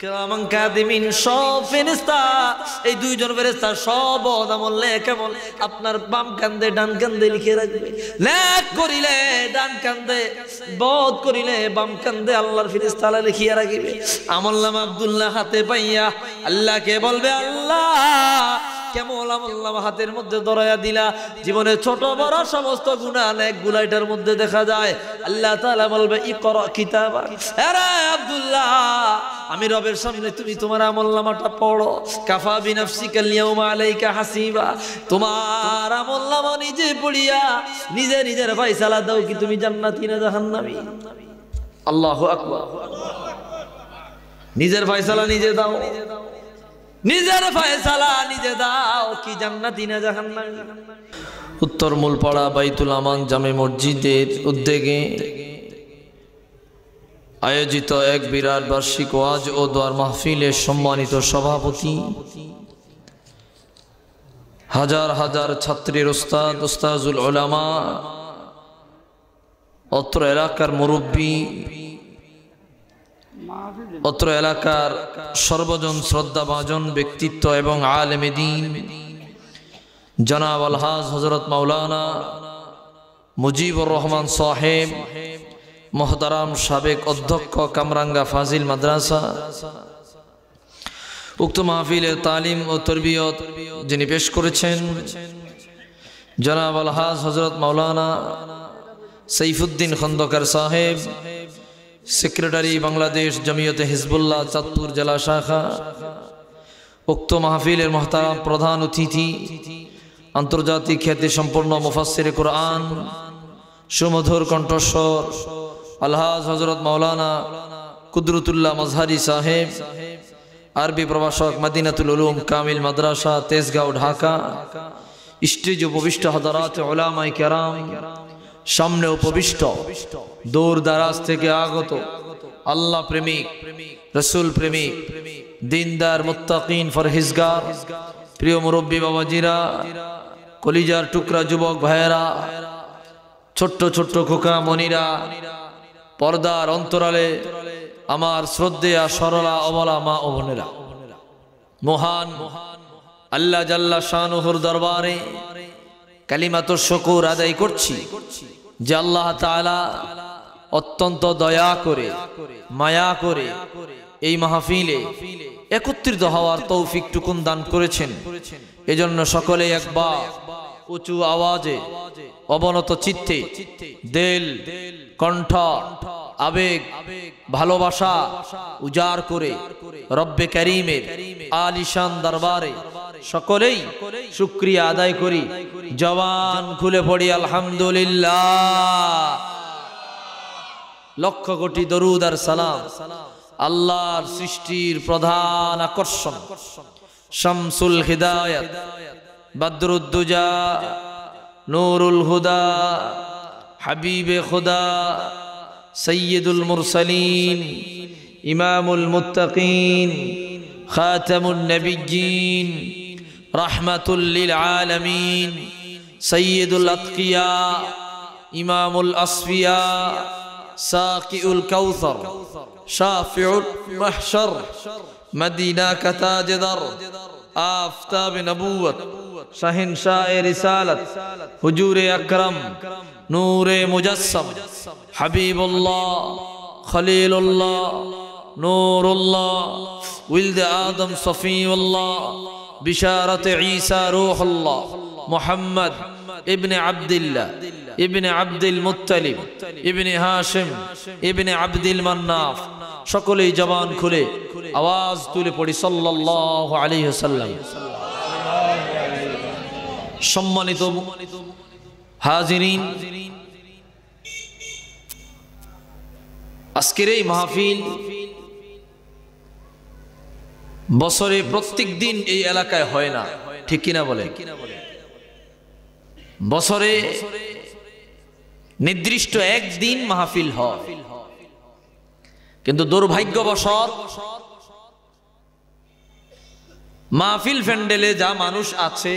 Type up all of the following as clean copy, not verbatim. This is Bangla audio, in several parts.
কিরামান কাদিমিন সব ফেরেশতা, এই দুইজন ফেরেশতা সব আমল কেমন আপনার বাম কান্দে ডান কান্দে লিখে রাখবে। নেক করিলে ডান কান্দে, বদ করিলে বাম কান্দে আল্লাহর ফেরেশতারা লিখিয়া রাখিবে। আমলনামা আব্দুল্লাহ হাতে পাইয়া আল্লাহকে বলবে, আল্লাহ কেমন আমলনামা হাতের মধ্যে ধরাইয়া দিলা, জীবনে ছোট বড় সমস্ত গুনাহ নেক গুলাইটার মধ্যে দেখা যায়। আল্লাহ তাআলা বলবে, ইকরা কিতাবাক, আরে আব্দুল্লাহ আমি রবের সামনে তুমি তোমার আমলনামাটা পড়ো। কাফা বিনাফসিকা আল-ইয়াওমা আলাইকা হাসিবা, তোমার আমলনামা নিজে পড়িয়া নিজে নিজের ফয়সালা দাও কি তুমি জান্নাতি না জাহান্নামী। আল্লাহু আকবার। নিজের ফয়সালা নিজে দাও, নিজের ফয়সালা নিজে দাও কি জান্নাতি না জাহান্নামী। উত্তর মূলপাড়া বাইতুল আমান জামে মসজিদের উদ্যোগে আয়োজিত এক বিরাট বার্ষিক ওয়াজ ও দোয়ার মাহফিলের সম্মানিত সভাপতি, হাজার হাজার ছাত্রের ওস্তাদ, ওস্তাজুল উলামা, অত্র এলাকার মুরব্বী, অত্র এলাকার সর্বজন শ্রদ্ধাভাজন ব্যক্তিত্ব এবং আলেমে দ্বীন জনাব আলহাজ হযরত মাওলানা মুজিবুর রহমান সাহেব, মোহতারাম সাবেক অধ্যক্ষ কামরাঙ্গা ফাজিল মাদ্রাসা, উক্ত মাহফিলের তালিম ও তরবিয়ত যিনি পেশ করেছেন জনাব আলহাজ হযরত মাওলানা সাইফুদ্দিন খন্দকার সাহেব, সেক্রেটারি বাংলাদেশ জমিয়তে হিজবুল্লাহ চাঁদপুর জেলা শাখা, উক্ত মাহফিলের মোহতারাম প্রধান অতিথি আন্তর্জাতিক খ্যাতি সম্পন্ন মুফাসসিরে কুরআন, সুমধুর কণ্ঠস্বর আলহাজ হযরত মাওলানা কুদরতুল্লাহ মাজহারি সাহেব, আরবি প্রভাষক মদিনাতুল উলুম কামিল মাদ্রাসা তেজগাঁও ঢাকা, স্টেজ উপবিষ্ট হযরত উলামায়ে কেরাম, সামনে উপবিষ্ট দূর দারাজ থেকে আগত আল্লাহ প্রেমিক, রসুল প্রেমিক, দিনদার, মুত্তাকিন, ফরহেজগার, প্রিয় মুরব্বী বাবাজিরা, কলিজার টুকরা যুবক ভাইয়েরা, ছোট্ট ছোট্ট খোকা মনিরা, পর্দার অন্তরালে আমার শ্রদ্ধেয়া সরলা অবলা মা ও বোনেরা, মহান আল্লাহ জাল্লা শানুহুর দরবারে কালিমাতুশ শুকর আদায় করছি যে আল্লাহ তাআলা অত্যন্ত দয়া করে মায়া করে এই মাহফিলে একত্রিত হওয়ার তৌফিক টুকুন দান করেছেন। এজন্য সকলে একবার উঁচু আওয়াজে অবনত চিত্তে দিল, কণ্ঠ, আবেগ, ভালোবাসা উজাড় করে রব্বে কারীমের আলিশান দরবারে সকলেই শুকরিয়া আদায় করি, জবান খুলে পড়ি আলহামদুলিল্লাহ। লক্ষ কোটি দরুদ আর সালাম আল্লাহর সৃষ্টির প্রধান আকর্ষণ, শামসুল হিদায়াত, বদরুদ্দুজা, নূরুল হুদা, হাবিবে খুদা, সৈয়দুল মুরসালিন, ইমামুল মুত্তাকিন, খাতামুন নবিয়্যিন, রাহমাতুল লিল আলামিন, সৈয়দুল আতকিয়া, ইমামুল আসফিয়া, সাকিউল কাউসার, শাফিউল মাহশর, মদিনা কা তাজদার, আফতাব নবুয়ত, শাহিনশাহ রিসালত, হুজুর আকরম, নূরে মুজাসসাম, হাবিবুল্লাহ, খলিলুল্লাহ, নূরুল্লাহ, উলদ আদম সফিউল্লাহ, বিশারত ঈসা রূহুল্লাহ, মুহাম্মদ ইবনে আব্দুল্লাহ ইবনে আব্দুল মুত্তালিব ইবনে হাশিম ইবনে আব্দুল মান্নাফ। সকলেই জবান খুলে আওয়াজ তুলে পড়ি সাল্লাল্লাহু আলাইহি ওয়াসাল্লাম। সম্মানিত হাজিরিন, আজকের এই মাহফিল বছরে প্রত্যেক দিন এই এলাকায় হয় না, ঠিক কিনা বলে? বছরে নির্দিষ্ট একদিন মাহফিল হয়, কিন্তু দুর্ভাগ্যবশত মাহফিল প্যান্ডেলে যা মানুষ আছে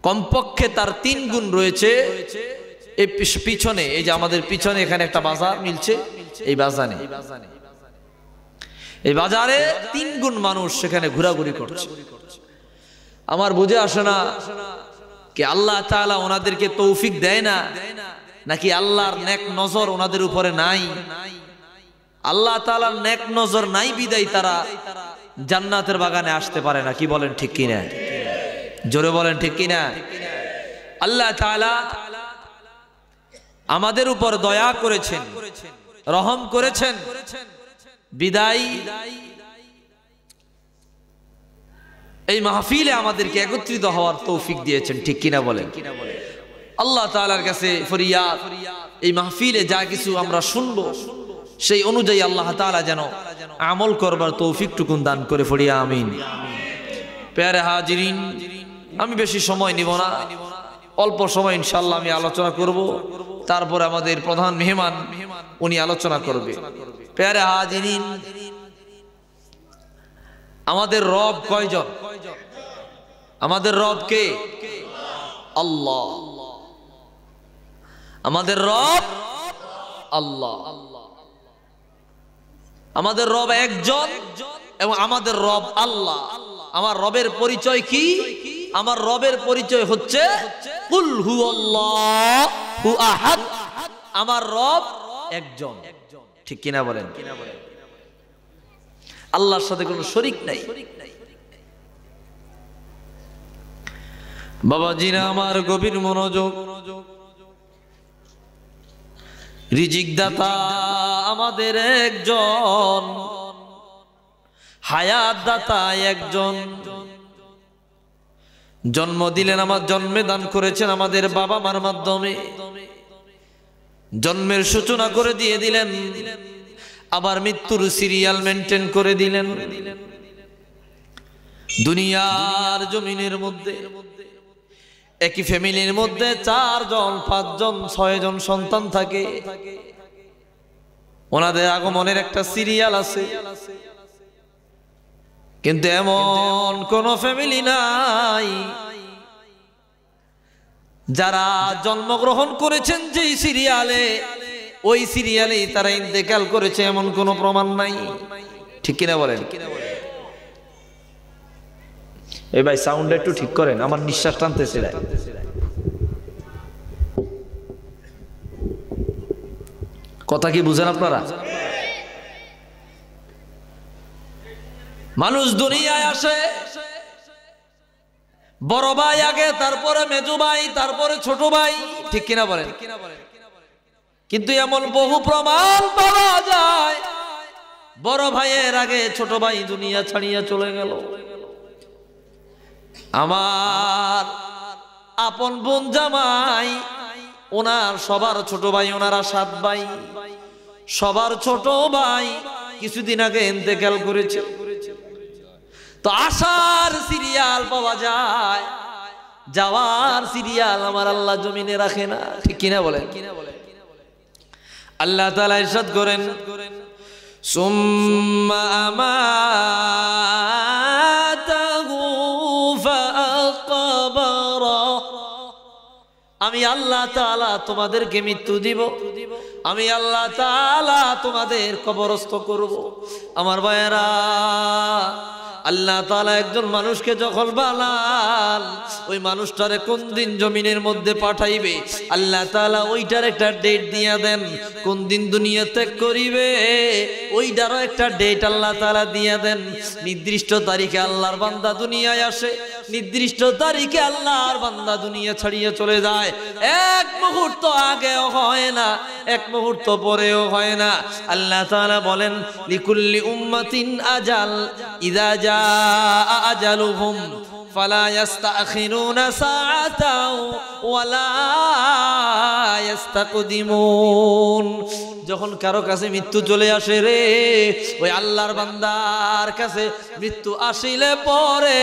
কমপক্ষে তার 3 গুণ রয়েছে এই পিছনে, এই যে আমাদের পিছনে এখানে একটা বাজার মিলছে, এই বাজারে এই বাজারে 3 গুণ মানুষ সেখানে ঘোরাঘুরি করছে। আমার বুঝে আসে না কি আল্লাহ তাআলা ওনাদেরকে তৌফিক দেয় না, নাকি আল্লাহর নেক নজর ওনাদের উপরে নাই? আল্লাহ তাআলার নেক নজর নাই বিদায় তারা জান্নাতের বাগানে আসতে পারে না। কি বলেন ঠিক কিনা? জোরে বলেন ঠিক কিনা? আল্লাহ তাআলা আমাদের উপর দয়া করেছেন, রহম করেছেন বিদায় এই মাহফিলে আমাদেরকে একত্রিত হওয়ার তৌফিক দিয়েছেন। ঠিক কিনা বলেন? আল্লাহ তাআলার কাছে ফরিয়াদ, এই মাহফিলে যা কিছু আমরা শুনবো সেই অনুযায়ী আল্লাহ তাআলা যেন আমল করবার তৌফিকটুকুন দান করে পড়ি আমিন। প্যারে হাজিরিন, আমি বেশি সময় নিব না, অল্প সময় ইনশাআল্লাহ আমি আলোচনা করব, তারপর আমাদের প্রধান মেহমান উনি আলোচনা করবে। প্যারে হাজিরিন, আমাদের রব কয়জন? আমাদের রব কে? আল্লাহ। আমাদের রব আল্লাহ। আমাদের রব একজন এবং আমাদের রব আল্লাহ। আমার রবের পরিচয় কি? আমার রবের পরিচয় হচ্ছে কুল হুয়াল্লাহু আহাদ। আমার রব একজন। ঠিক কিনা বলেন? আল্লাহর সাথে কোনো শরীক নাই। বাবাজিরা আমার গভীর মনোযোগ, রিজিক দাতা আমাদের একজন, হায়াত দাতা একজন। জন্ম দিলেন, আমার জন্মে দান করেছেন আমাদের বাবা মার মাধ্যমে, জন্মের সূচনা করে দিয়ে দিলেন, আবার মৃত্যুর সিরিয়াল মেনটেন করে দিলেন। দুনিয়ার জমিনের মধ্যে একই ফ্যামিলির মধ্যে 4 জন 5 জন 6 জন সন্তান থাকে, ওনাদের আগমনের একটা সিরিয়াল আছে। কিন্তু এমন কোন ফ্যামিলি নাই যারা জন্মগ্রহণ করেছেন যেই সিরিয়ালে, ওই সিরিয়ালে তারা ইন্তেকাল করেছে, এমন কোন প্রমাণ নাই। ঠিক কিনা বলেন? এই ভাই সাউন্ড একটু ঠিক করেন, আমার নিঃশ্বাস টানতেছে। কথা কি বুঝেন আপনারা? মানুষ দুনিয়ায় আসে, বড় ভাই আগে, তারপরে মেজো ভাই, তারপরে ছোট ভাই। ঠিক কিনা বলেন? কিন্তু এমন বহু প্রমাণ পাওয়া যায় বড় ভাইয়ের আগে ছোট ভাই দুনিয়া ছাড়িয়ে চলে গেল। আমার আপন বোন জামাই, ওনার সবার ছোট ভাই, ওনারা 7 ভাই, সবার ছোট ভাই কিছুদিন আগে ইন্তেকাল করেছে। তো আসার সিরিয়াল পাওয়া যায়, যাওয়ার সিরিয়াল আমার আল্লাহ জমিনে রাখে না। ঠিক কিনা বলেন? আল্লাহ তাআলা ইরশাদ করেন, সুম্মা আমাতাহু ফাআকবারা। আমি আল্লাহ তাআলা তোমাদেরকে মৃত্যু দিব, আমি আল্লাহ তাআলা তোমাদের কবরস্থ করব। আমার ভাইয়েরা, আল্লাহ তাআলা একজন মানুষকে যখন বানান, ওই মানুষটারে কোন দিন জমিনের মধ্যে পাঠাইবে আল্লাহ তাআলা ওইটার একটা ডেট দিয়ে দেন। কোন দিন দুনিয়া ত্যাগ করিবে ওইটারও একটা ডেট আল্লাহ তাআলা দিয়ে দেন। নির্দিষ্ট তারিখে আল্লাহর বান্দা দুনিয়ায় আসে, নির্দিষ্ট তারিখে আল্লাহর বান্দা দুনিয়া ছাড়িয়ে চলে যায়। এক মুহূর্ত আগেও হয় না, এক মুহূর্ত পরেও হয় না। আল্লাহ তাআলা বলেন, লিকুল্লি উম্মাতিন আজাল, ইযা জাআ আজালুহুম ফালা ইস্তাখিরুনা সাআতাও ওয়ালা ইস্তাকদিমুন। যখন কারো কাছে মৃত্যু চলে আসে রে, ওই আল্লাহর বান্দার কাছে মৃত্যু আসিলে পরে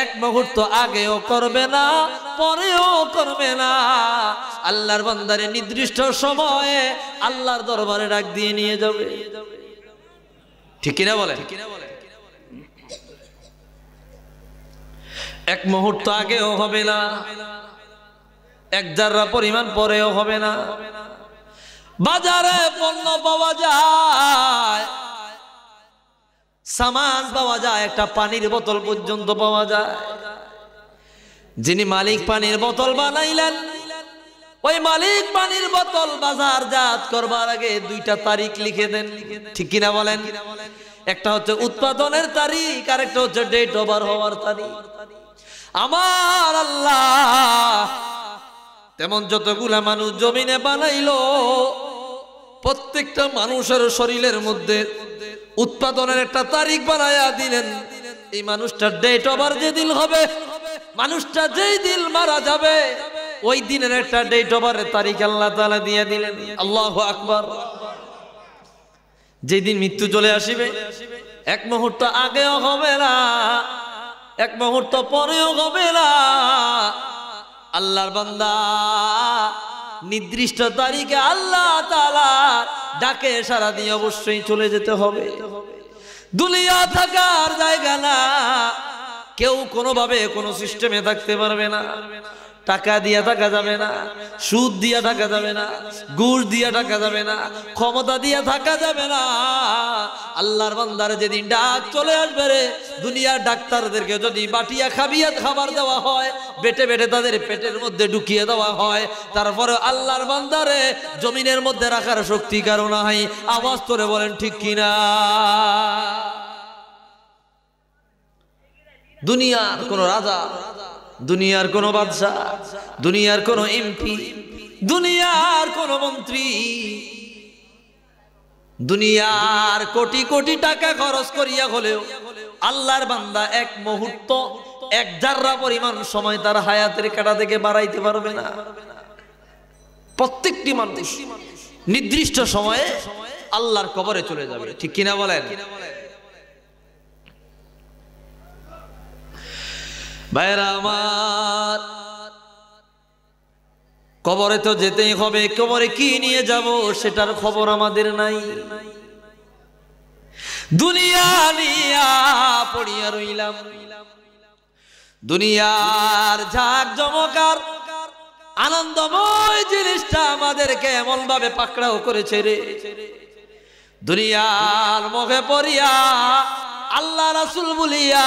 এক মুহূর্ত আগেও করবে না, পরেও করবে না। আল্লাহর বান্দারে নির্দিষ্ট সময়ে আল্লাহর দরবারে ডাক দিয়ে নিয়ে যাবে। ঠিক কিনা বলেন? এক মুহূর্ত আগেও হবে না, এক জাররা পরিমাণ পরেও হবে না। বাজারে পণ্য পাওয়া যায়, সামান পাওয়া যায়, একটা পানির বোতল পর্যন্ত পাওয়া যায়। যিনি মালিক পানির বোতল বানাইলেন, ওই মালিক পানির বোতল বাজারজাত করবার আগে 2টা তারিখ লিখে দেন, ঠিক কিনা বলেন? একটা হচ্ছে উৎপাদনের তারিখ, আর একটা হচ্ছে ডেট ওভার হওয়ার তারিখ। আমার আল্লাহ তেমন যতগুলা মানুষ জমিনে বানাইলো, প্রত্যেকটা মানুষের শরীরের মধ্যে উৎপাদনের একটা তারিখ বানায়া দিলেন। এই মানুষটার ডেট ওভার যেদিন হবে, মানুষটা যেই দিন মারা যাবে, ওই দিনের একটা ডেট ওভারের তারিখ আল্লাহ তাআলা দিয়ে দিলেন। আল্লাহু আকবার। যেদিন মৃত্যু চলে আসিবে, এক মুহূর্ত আগেও হবে না, এক মুহূর্ত পরেও হবে না। আল্লাহর বান্দা নির্দিষ্ট তারিখে আল্লাহ তাআলা ডাকে সাড়া দিয়ে অবশ্যই চলে যেতে হবে। দুনিয়া থাকার জায়গা না, কেউ কোনোভাবে কোনো সিস্টেমে থাকতে পারবে না। টাকা দিয়া থাকা যাবে না, সুদ দিয়া থাকা যাবে না, ঘুষ দিয়া থাকা যাবে না, ক্ষমতা দিয়া থাকা যাবে না। আল্লাহর বান্দার যেদিন ডাক চলে আসবে রে, দুনিয়ার ডাক্তারদেরকে যদি বাটিয়া খাবিয়া খাবার দেওয়া হয়, বেটে বেটে তাদের পেটের মধ্যে ঢুকিয়ে দেওয়া হয়, তারপরে আল্লাহর বান্দারে জমিনের মধ্যে রাখার শক্তি কারো নাই। আওয়াজ করে বলেন ঠিক কিনা? দুনিয়ার কোন রাজা, দুনিয়ার কোন বাদশাহ, দুনিয়ার কোন এমপি, দুনিয়ার কোন মন্ত্রী, দুনিয়ার কোটি কোটি টাকা খরচ করিয়া হলেও আল্লাহর বান্দা এক মুহূর্ত, এক জাররা পরিমাণ সময় তার হায়াতের কাঁটা থেকে বাড়াইতে পারবে না। প্রত্যেকটি মানুষ নির্দিষ্ট সময়ে আল্লাহর কবরে চলে যাবে, ঠিক কিনা বলেন? ভাইরা আমার, কবরে তো যেতেই হবে। কবরে কি নিয়ে যাব সেটার খবর আমাদের নাই। দুনিয়া নিয়া পড়িয়া রইলাম, দুনিয়ার ঝাঁক জমকার আনন্দময় জিনিসটা আমাদেরকে এমন ভাবে পাকড়াও করেছে রে। দুনিয়ার মুখে পড়িয়া আল্লাহ রাসূল বলিয়া,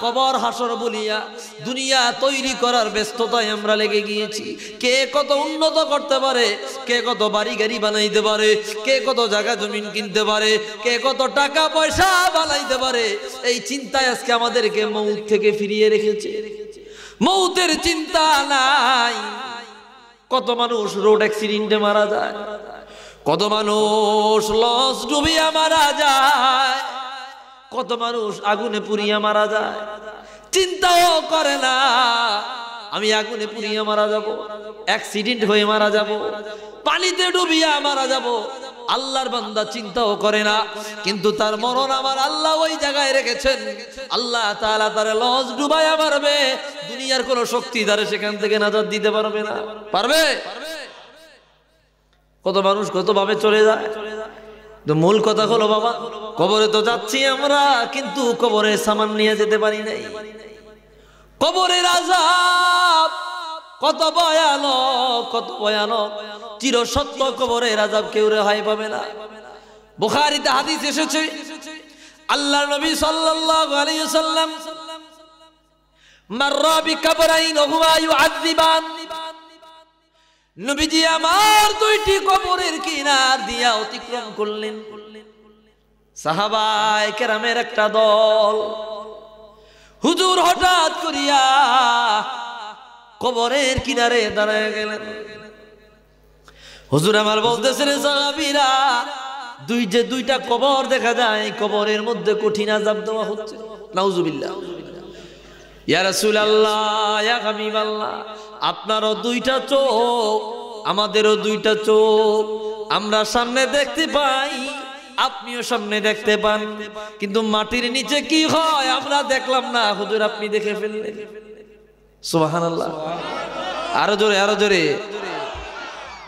কবর হাসর বলিয়া দুনিয়া তৈরি করার ব্যস্ততায় আমরা লেগে গিয়েছি। কে কত উন্নত করতে পারে, কে কত বাড়ি গাড়ি বানাইতে পারে, কে কত জায়গা জমিন কিনতে পারে, কে কত টাকা পয়সা বানাইতে পারে, এই চিন্তায় আজকে আমাদেরকে মৌত থেকে ফিরিয়ে রেখেছে। মৌতের চিন্তা নাই। কত মানুষ রোড অ্যাক্সিডেন্টে মারা যায়, কত মানুষ লঞ্চ ডুবিয়া মারা যায়, কত মানুষ আগুনে পুড়িয়া মারা যায়। চিন্তাও করে না আমি আগুনে পুড়িয়া মারা যাব, অ্যাক্সিডেন্ট হয়ে মারা যাব, পানিতে ডুবিয়া মারা যাব। আল্লাহর বান্দা চিন্তাও করে না, কিন্তু তার মরণ আমার আল্লাহ ওই জায়গায় রেখেছেন। আল্লাহ তাআলা তার লঞ্চ ডুবাইয়া মারবে, দুনিয়ার কোন শক্তি তারে সেখান থেকে নাজাত দিতে পারবে না। পারবে? কত মানুষ কত ভাবে চলে যায়। তো মূল কথা হলো বাবা, কবরে তো যাচ্ছি আমরা, কিন্তু কবরে সামান নিয়ে যেতে পারি নাই। কবরের আযাব কত ভয়ানক, কত ভয়ানক। চিরসত্য কবরের আযাব কেউ রেহাই পাবে না। বুখারীতে হাদিস এসেছে, আল্লাহর নবী সাল্লাল্লাহু আলাইহি ওয়াসাল্লাম মাররা বিকবরাইন হুমা ইউআযিবান, নবীজি আমার 2টি কবরের কিনার দিয়া অতিক্রম করলেন। সাহাবায়ে কেরামের একটা দল হুজুর হঠাৎ করিয়া কবরের কিনারে দাঁড়ায় গেলেন। হুজুর আমার বলতেছেন, সাহাবীরা, 2টা কবর দেখা যায়, কবরের মধ্যে কঠিন আযাব দেওয়া হচ্ছে। নাউজুবিল্লাহ। ইয়া রাসূলুল্লাহ, ইয়া হাবিবাল্লাহ, আপনারও 2টা চোখ, আমাদেরও 2টা চোখ, আমরা সামনে দেখতে পাই, আপনিও সামনে দেখতে পান, কিন্তু মাটির নিচে কি হয় আমরা দেখলাম না। হুজুর আপনি দেখে ফেললেন। সুবহানাল্লাহ। আরো জোরে, আরো জোরে।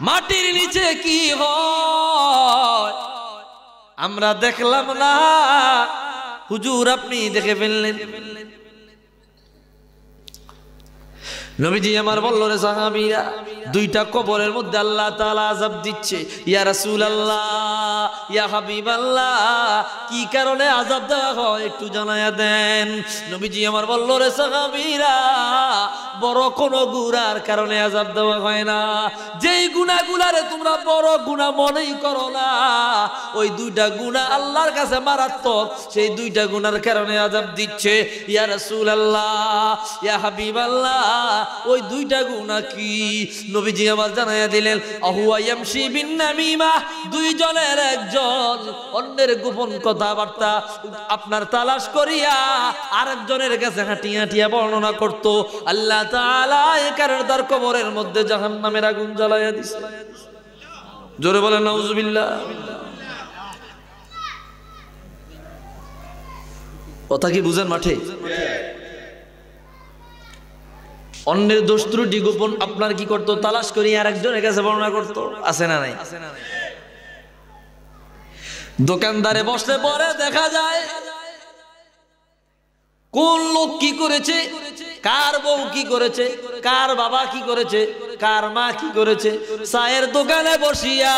মাটির নিচে কি হয় আমরা দেখলাম না, হুজুর আপনি দেখে ফেললেন। নবীজি আমার বলল, রে সাহাবীরা, 2টা কবরের মধ্যে আল্লাহ তাআলা আযাব দিচ্ছে। ইয়া রাসূলুল্লাহ, ইয়া হাবিবাল্লাহ কি কারণে আযাব দেওয়া হয় একটু জানায়া দেন। নবীজি আমার বলল, রে সাহাবীরা, বড় কোন গুনার কারণে আযাব দেওয়া হয় না। যেই গুনাহগুলারে তোমরা বড় গুনাহ মনেই করো না, ওই দুইটা গুনাহ আল্লাহর কাছে মারাত্মক, সেই দুইটা গুনার কারণে আযাব দিচ্ছে। ইয়া রাসূলুল্লাহ, ইয়া হাবিবাল্লাহ, ওই দুইটা গুনাহ কি? নবীজি আবার জানাইয়া দিলেন, আহুয়া ইয়ামশি বিন নামিমা, দুইজনের একজন অন্যের গোপন কথাবার্তা আপনার তালাশ করিয়া আরেকজনের কাছে হাঁটিয়া হাঁটিয়া বর্ণনা করত। আল্লাহ তাআলা এই কারণে তার কবরের মধ্যে জাহান্নামের আগুন জ্বালাইয়া দিছে। জোরে বলেন নাউজুবিল্লাহ। কথা কি বুঝেন মাঠে? অন্যের দোষ ত্রুটি গোপন আপনার কি করতো? তালাশ করি আরেকজনের কাছে বর্ণনা করতো। আছে না নাই? দোকানদারে বসলে পরে দেখা যায় কোন লোক কি করেছে, কার বউ কি করেছে, কার বাবা কি করেছে, কার মা কি করেছে। চায়ের দোকানে বসিয়া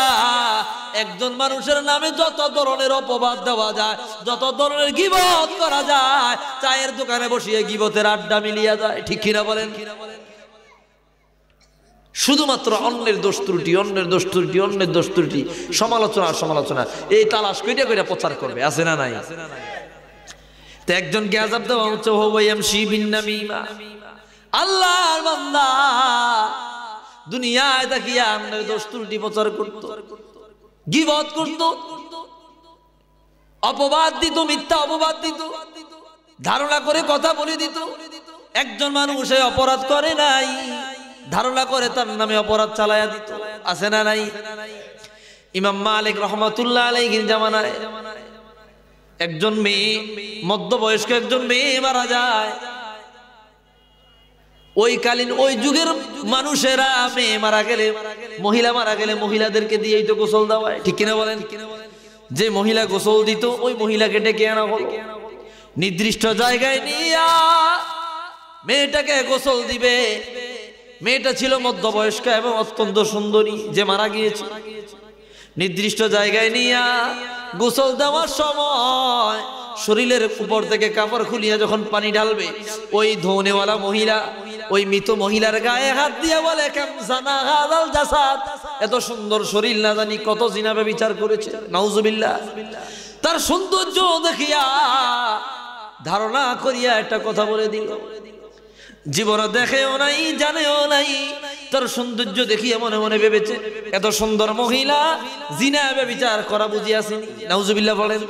একজন মানুষের নামে যত ধরনের অপবাদ দেওয়া যায়, যত ধরনের গীবত করা যায়, চায়ের দোকানে বসিয়া গীবতের আড্ডা মিলিয়া যায়। ঠিক কিনা বলেন? শুধুমাত্র অন্যের দোষ ত্রুটি, অন্যের দোষ ত্রুটি, অন্যের দোষ ত্রুটি, সমালোচনা সমালোচনা, এই তালাশ কইরা কইরা প্রচার করবে। আছে না নাই? তো একজনকে আযাব দেওয়া হচ্ছে হুয়ায়ামশি বিন নামিমা। আল্লাহর বান্দা দুনিয়ায় তাকিয়া অন্যের দোষ ত্রুটি প্রচার করত, গীবত করত, অপবাদ দিত, মিথ্যা অপবাদ দিত, ধারণা করে কথা বলে দিত। একজন মানুষ এই অপরাধ করে নাই, ধারণা করে তার নামে অপরাধ চালায়া দিত। আছে না নাই? ইমাম মালিক রাহমাতুল্লাহ আলাইহির জামানায় একজন মেয়ে, মধ্যবয়স্ক একজন মেয়ে মারা যায়। ওই কালীন ওই যুগের মানুষেরা মেয়ে মারা গেলে, মহিলা মারা গেলে মহিলাদেরকে দিয়েই তো গোসল দেওয়ায়। ঠিক কিনা বলেন? যে মহিলা গোসল দিত ওই মহিলাকে ডেকে আনা হলো, নির্দিষ্ট জায়গায় নিয়া মেয়েটাকে গোসল দিবে। মেয়েটা ছিল মধ্যবয়স্ক এবং অত্যন্ত সুন্দরী, যে মারা গিয়েছে। নির্দিষ্ট জায়গায় নিয়া গোসল দেওয়ার সময় শরীরের উপর থেকে কাপড় খুলিয়া যখন পানি ঢালবে, ওই ধনেওয়ালা মহিলা ওই মৃত মহিলার গায়ে হাত দিয়ে বলে, কামসানা হাযাল জাসাদ, এত সুন্দর শরীর না জানি কত জিনা ব্যভিচার করেছে। নাউজুবিল্লাহ। তার সৌন্দর্য দেখিয়া ধারণা করিয়া একটা কথা বলে দিল। জীবনে দেখেও নাই, জানেও নাই, তার সৌন্দর্য দেখিয়া মনে মনে ভেবেছে এত সুন্দর মহিলা জিনা ব্যভিচার করা বুঝিয়াছিনি। নাউজুবিল্লাহ বলেন।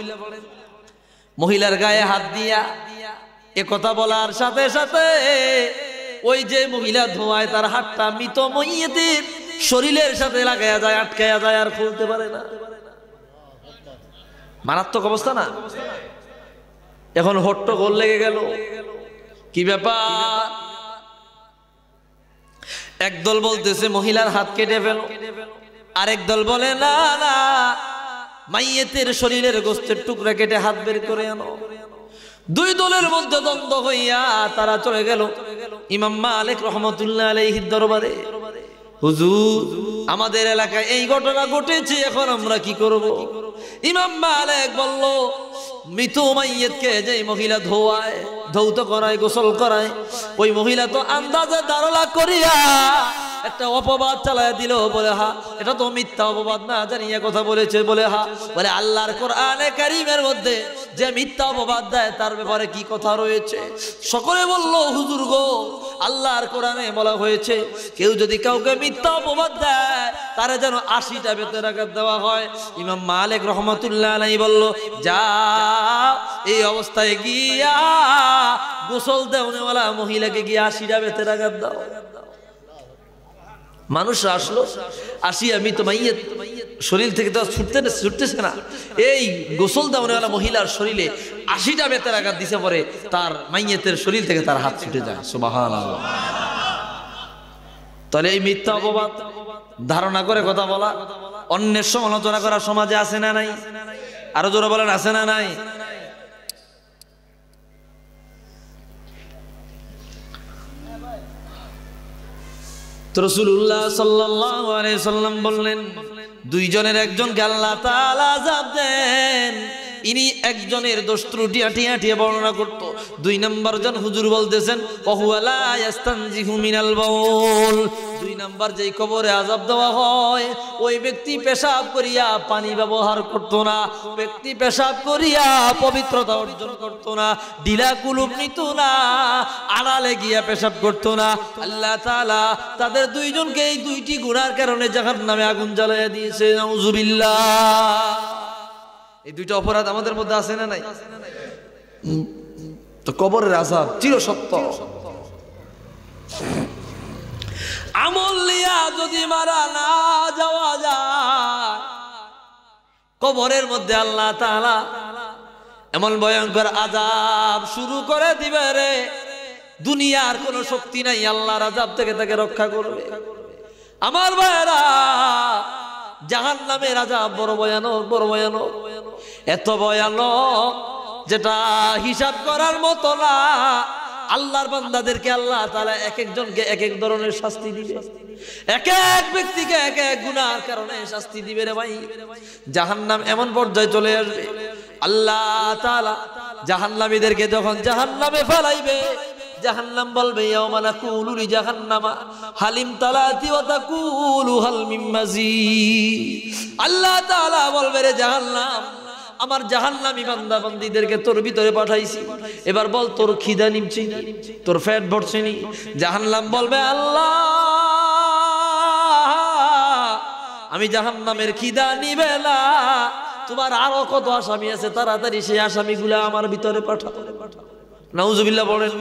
মহিলার গায়ে হাত দিয়া এ কথা বলার সাথে সাথে ওই যে মহিলা ধোঁয়ায় তার হাতটা মৃত মইয়েতের শরীরের সাথে লাগায়া যায়, আটকায়া যায়, আর খুলতে পারে না। মারাত্মক অবস্থা না? এখন হট্টগোল লেগে গেল, কি ব্যাপার? একদল বলতেছে মহিলার হাত কেটে ফেলো, আরেক দল বলে না না, মাইয়েতের শরীরের গোস্তের টুকরা কেটে হাত বের করে আনো। দুই দলের মধ্যে দ্বন্দ্ব হইয়া তারা চলে গেল ইমাম মালিক রাহমাতুল্লাহ আলাইহির দরবারে। হুজুর, আমাদের এলাকায় এই ঘটনা ঘটেছে, এখন আমরা কি করব? ইমাম মালিক বলল, মৃত মাইয়েতকে যে মহিলা ধোয়ায়, ধৌত করায়, গোসল করায়, ওই মহিলা তো আন্দাজে ধারণা করিয়া একটা অপবাদ চালায় দিল। বলে হা, এটা তো মিথ্যা অপবাদ না জানিয়া কথা বলেছে। বলে হা, বলে আল্লাহর কোরআনে কারীমের মধ্যে যে মিথ্যা অপবাদ দেয় তার ব্যাপারে কি কথা রয়েছে? সকলে বলল, হুজুর গো, আল্লাহর কোরআনে বলা হয়েছে কেউ যদি কাউকে মিথ্যা অপবাদ দেয় তারে যেন 80টা বেতের আঘাত দেওয়া হয়। ইমাম মালিক রাহমাতুল্লাহ আলাইহি বলল, যা এই অবস্থায় গিয়া গোসল দেওয়ালা মহিলাকে গিয়ে 80টা বেতের আঘাত দাও। মানুষ আসলো, আসিয়া মৃত মাইয়েত শরীর থেকে তো ছুটতেছে না, এই গোসল দেওয়ালা মহিলার শরীরে 80টা বেতের আঘাত দিছে, পরে তার মাইয়েতের শরীর থেকে তার হাত ছুটে যায়। সুবহানাল্লাহ। তাহলে এই মিথ্যা অপবাদ, ধারণা করে কথা বলা, অন্যের সমালোচনা করা সমাজে আছে না নাই? আরো জোরে বলেন, আছে না নাই? রাসূলুল্লাহ সাল্লাল্লাহু আলাইহি সাল্লাম বললেন, দুইজনের একজনকে আল্লাহ তাআলা আযাব দেন। ইনি একজনের দোষ ত্রুটি আটিয়ে বর্ণনা করত। 2 নম্বর জন হুজুর বলতেছেন ওহুয়া লা ইস্তানজিহু মিনাল বাউল। 2 নম্বর যেই কবরে আযাব দেওয়া হয় ওই ব্যক্তি পেশাব করিয়া পানি ব্যবহার করত না, ব্যক্তি পেশাব করিয়া পবিত্রতা অর্জন করত না, ঢিলা কুলুপ নিত না, আড়ালে গিয়া পেশাব করত না। আল্লাহ তাআলা তাদের দুইজনকে এই 2টি গুনার কারণে জাহান্নামে আগুন জ্বালাইয়া দিয়েছে। নাউজুবিল্লাহ। এই 2টা অপরাধ আমাদের মধ্যে আছে না নাই? তো কবরের আযাব চিরসত্য। আমল নিয়া যদি মারা না যাওয়া যায় কবরের মধ্যে আল্লাহ তাআলা এমন ভয়ঙ্কর আযাব শুরু করে দিবে রে, দুনিয়ার কোনো শক্তি নাই আল্লাহর আযাব থেকে তাকে রক্ষা করবে। আমার ভাইরা, জাহান্নামের আযাব বড় ভয়ানক, বড় ভয়ানক, এত ভয়ানক যেটা হিসাব করার মতো না। আল্লাহর বান্দাদেরকে আল্লাহ তাআলা এক একজনকে এক এক ধরনের শাস্তি দিবে, এক এক ব্যক্তিকে এক এক গুনার কারণে শাস্তি দিবে রে ভাই। জাহান্নাম এমন পর্যায়ে চলে আসবে আল্লাহ তাআলা জাহান্নামীদেরকে যখন জাহান্নামে ফেলাইবে, জাহান্নাম বলবে ইয়াওমা নাকুলু লি জাহান্নামা হালিম তালাতি ওয়া তাকুলু হাল মিন মাজিদ। আল্লাহ তাআলা বলবে রে জাহান্নাম, আমার জাহান্নামী বান্দা বান্দীদেরকে তোর ভিতরে পাঠাইছি, এবার বল তোর খিদা নিমছে নি, তোর পেট ভরছে নি? জাহান্নাম বলবে আল্লাহ আমি জাহান্নামের খিদা নিবে না, তোমার আরো কত আসামি আছে, তাড়াতাড়ি সেই আসামিগুলো আমার ভিতরে পাঠাও। নাউজুবিল্লাহ বলেন।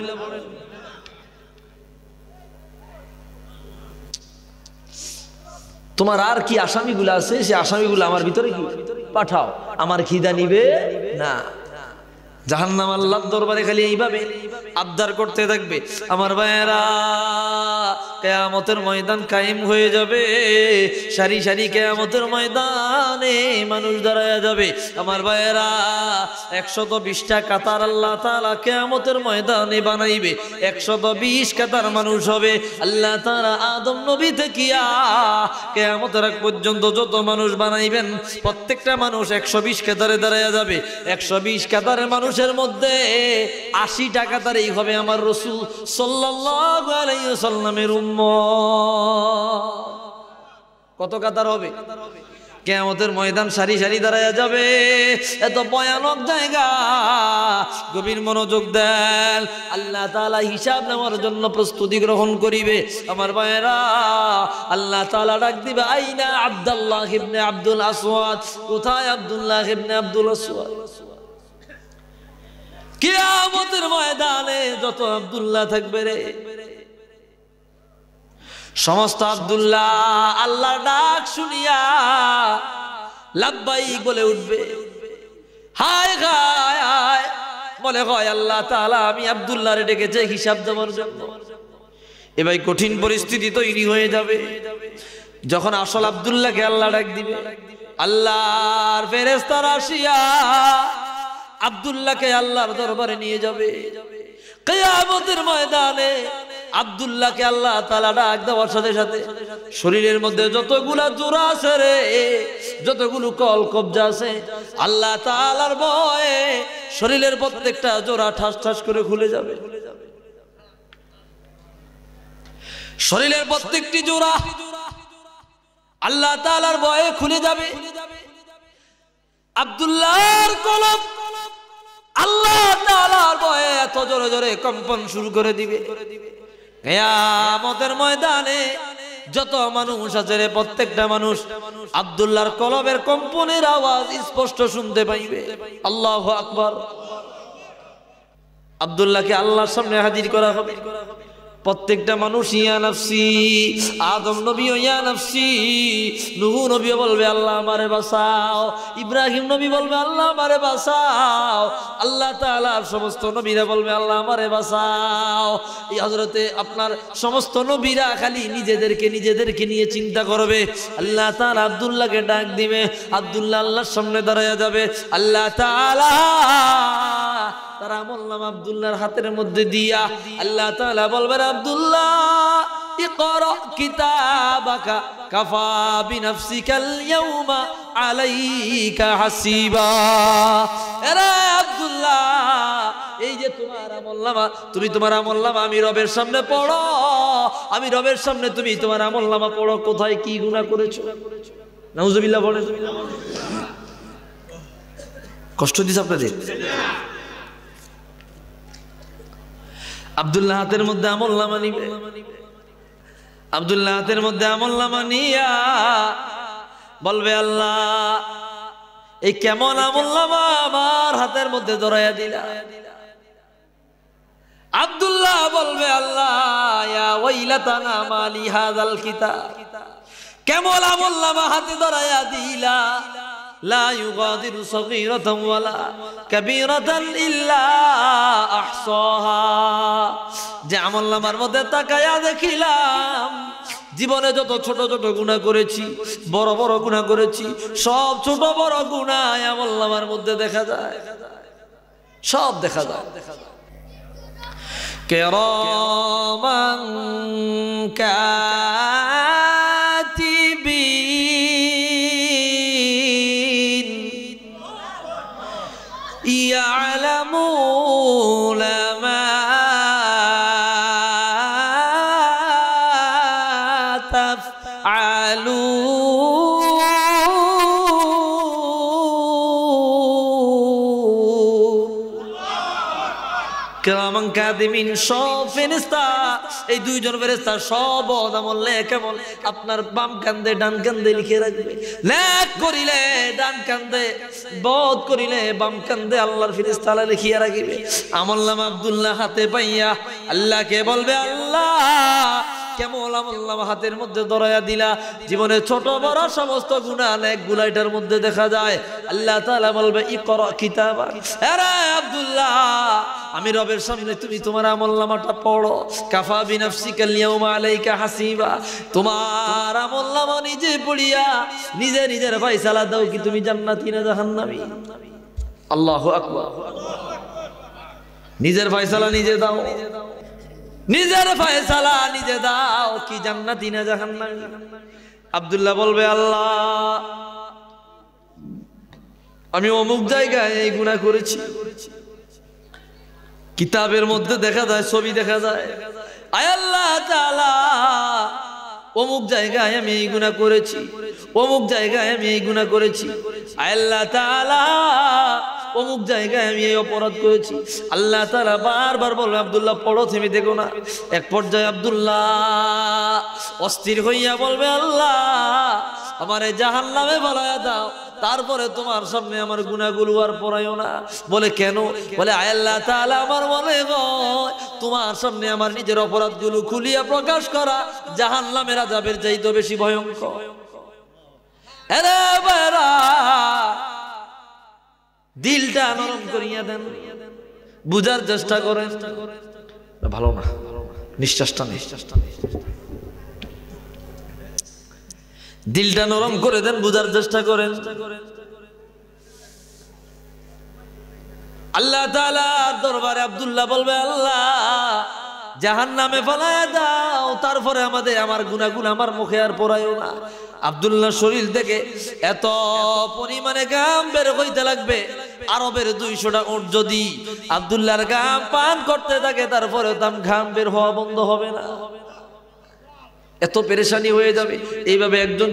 তোমার আর কি আসামিগুলো আছে সে আসামিগুলো আমার ভিতরে কি পাঠাও, আমার খিদা নিবে না। জাহান্নাম আল্লাহর দরবারে খালি এইভাবে আবদার করতে থাকবে। আমার ভাইয়েরা, কিয়ামতের ময়দান কায়েম হয়ে যাবে, সারি সারি কিয়ামতের ময়দানে মানুষ দাঁড়ায়া যাবে। আমার ভাইয়েরা, 120টা কাতার আল্লাহ তাআলা কিয়ামতের ময়দানে বানাইবে, 120 কাতার মানুষ হবে। আল্লাহ তাআলা আদম নবী থেকে কিয়ামতের আগ পর্যন্ত যত মানুষ বানাইবেন প্রত্যেকটা মানুষ 120 কাতারে দাঁড়ায়া যাবে। 120 কাতারের মানুষের মধ্যে 80টা কাতারেই হবে আমার রাসূল সাল্লাল্লাহু আলাইহি ওয়াসাল্লামের উম্মত। কত কাতার হবে? কিয়ামতের ময়দান সারি সারি দাঁড়ায়া যাবে, এত ভয়ানক জায়গা। গভীর মনোযোগ দেন, আল্লাহ তাআলা হিসাব নেওয়ার জন্য প্রস্তুতি গ্রহণ করিবে। আমার ভাইয়েরা, আল্লাহ তাআলা ডাক দিবে আইনা আব্দুল্লাহ ইবনে আব্দুল আসওয়াদ, কোথায় আব্দুল্লাহ ইবনে আব্দুল আসওয়াদ? কিয়ামতের ময়দানে যত আব্দুল্লাহ থাকবে রে, সমস্ত আব্দুল্লাহ আল্লাহর ডাক শুনিয়া লাব্বাইক বলে উঠবে। হায় হায় হায়, বলে হয় আল্লাহ তাআলা আমি আব্দুল্লাহরে ডেকেছে হিসাব দেওয়ার জন্য। এবার কঠিন পরিস্থিতি তৈরি হয়ে যাবে যখন আসল আব্দুল্লাহকে আল্লাহ ডাক দিবে। আল্লাহর ফেরেশতারা আসিয়া আব্দুল্লাহকে আল্লাহর দরবারে নিয়ে যাবে। কিয়ামতের ময়দানে আব্দুল্লাহকে আল্লাহ তাআলা ডাক দেওয়ার সাথে সাথে শরীরের মধ্যে যতগুলা জোড়া আছে রে, যতগুলো কল কবজা আছে, আল্লাহ তাআলার ভয়ে শরীরের প্রত্যেকটা জোড়া ঠাস ঠাস করে খুলে যাবে। শরীরের প্রত্যেকটি জোড়া আল্লাহ তাআলার ভয়ে খুলে যাবে। আব্দুল্লাহর কলব আল্লাহ তাআলার ভয়ে এত জোরে জোরে কম্পন শুরু করে দিবে। কিয়ামতের ময়দানে যত মানুষ আছে রে, প্রত্যেকটা মানুষ আব্দুল্লাহর কলবের কম্পনের আওয়াজ স্পষ্ট শুনতে পাইবে। আল্লাহু আকবার। আব্দুল্লাহকে আল্লাহর সামনে হাজির করা হবে। প্রত্যেকটা মানুষ ইয়া নাফসি, আদম নবী ইয়া নাফসি, নূহ নবী বলবে আল্লাহ আমারে বাঁচাও, ইব্রাহিম নবী বলবে আল্লাহ আমারে বাঁচাও, আল্লাহ তাআলার সমস্ত নবীরা বলবে আল্লাহ আমারে বাঁচাও। এই হযরতে আপনার সমস্ত নবীরা খালি নিজেদেরকে নিয়ে চিন্তা করবে। আল্লাহ তাআলা আব্দুল্লাহকে ডাক দিবে, আব্দুল্লাহ আল্লাহর সামনে দাঁড়ায়া যাবে। আল্লাহ তাআলা তার আমলনামা আব্দুল্লাহর হাতের মধ্যে দিয়া আল্লাহ তাআলা বলবেন আব্দুল্লাহ ইকরা কিতাবাকা কাফা বিনাফসিকাল ইয়াউমা আলাইকা হাসিবা। এরা আব্দুল্লাহ, এই যে তোমার আমলনামা, তুমি তোমার আমলনামা আমি রবের সামনে পড়ো, আমি রবের সামনে তুমি তোমার আমলনামা পড়ো, কোথায় কি গুনাহ করেছো। নাউজুবিল্লাহ বলেন। কষ্ট দিছে আপনাদের? আব্দুল্লাহ হাতের মধ্যে আমলনামা নিবে, আব্দুল্লাহ হাতের মধ্যে আমলনামা নিয়া বলবে আল্লাহ এই কেমন আমলনামা আমার হাতের মধ্যে ধরাইয়া দিলা। আব্দুল্লাহ বলবে আল্লাহ ইয়া ওয়াইলাতানা মালি হাযাল কিতাব, কেমন আমলনামা হাতে ধরাইয়া দিলা। লা ইউগাদিরু সগীরাতান ওয়ালা কাবীরাতান ইল্লা আহসাহা। যে আমলনামার মধ্যে তাকায়া দেখিলাম জীবনে যত ছোট ছোট গুনাহ করেছি, বড় বড় গুনাহ করেছি, সব ছোট বড় গুনাহ আমলনামার মধ্যে দেখা যায়, সব দেখা যায়। কিরামান কাতিবিন ইয়ালামুনা মা কিরামান কাতিবিন, সব ফেরেশতা, এই দুইজন ফেরেশতা সব আমল কেমন আপনার বাম কান্দে ডান কান্দে লিখে রাখবে। নেক করিলে ডান কান্দে, বদ করিলে বাম কান্দে আল্লাহর ফেরেশতারা লিখিয়া রাখিবে। আমলনামা আব্দুল্লাহ হাতে পাইয়া আল্লাহকে বলবে আল্লাহ কেমন আমলনামা হাতের মধ্যে ধরাইয়া দিলা, জীবনে ছোট বড় সমস্ত গুনাহ নেক গুনাহ এটার মধ্যে দেখা যায়। আল্লাহ তাআলা বলবে ইকরা কিতাবা, আরে আব্দুল্লাহ আমি রবের সামনে তুমি তোমার আমলনামাটা পড়ো, কাফা বিনাফসিকাল ইয়াউমা আলাইকা হাসিবা। তোমার আমলনামা নিজে পড়িয়া নিজে নিজের ফয়সালা দাও কি তুমি জান্নাতি না জাহান্নামী। আল্লাহু আকবার। নিজের ফয়সালা নিজে দাও, নিজের ফয়সালা নিজে দাও কি জান্নাতি না জাহান্নামী। আব্দুল্লাহ বলবে আল্লাহ আমি অমুক জায়গায় এই গুনাহ করেছি, কিতাবের মধ্যে দেখা যায়, ছবি দেখা যায়, আয় আল্লাহ তাআলা অমুক জায়গায় আমি এই গুনাহ করেছি, অমুক জায়গায় আমি এই গুনাহ করেছি, আয় আল্লাহ তাআলা অমুক জায়গায় আমি এই অপরাধ করেছি। আল্লাহ তাআলা বারবার বলবে আব্দুল্লাহ পড়ো, থেমে দেখো না। এক পর্যায়ে আব্দুল্লাহ অস্থির হইয়া বলবে আল্লাহ আমারে জাহান্নামে ফলাইয়া দাও, তারপরে তোমার সামনে আমার গুনাহগুলো আর পড়াইও না। বলে কেন? বলে আয় আল্লাহ তাআলা আমার মনে হয় তোমার সামনে আমার নিজের অপরাধগুলো খুলিয়া প্রকাশ করা জাহান্নামের আযাবের চাইতে বেশি ভয়ঙ্কর। আরে বাবা দিলটা নরম করিয়া দেন, বুঝার চেষ্টা করেন। ভালো না, নিঃশ্বাসটা দিলটা নরম করে দেন, বুঝার চেষ্টা করেন। আল্লাহ তাআলার দরবারে আব্দুল্লাহ বলবে আল্লাহ জাহান্নামে ফলায়া দাও, তারপরে আমার গুনাহগুলো আমার মুখে আর পড়াইও না। আব্দুল্লাহ শরীর থেকে এত পরিমাণে ঘাম বের হইতে লাগবে, আরবের 200টা উট যদি আব্দুল্লাহর ঘাম পান করতে থাকে তারপরে তাম ঘাম বের হওয়া বন্ধ হবে না, এত পেরেশানি হয়ে যাবে। এইভাবে একজন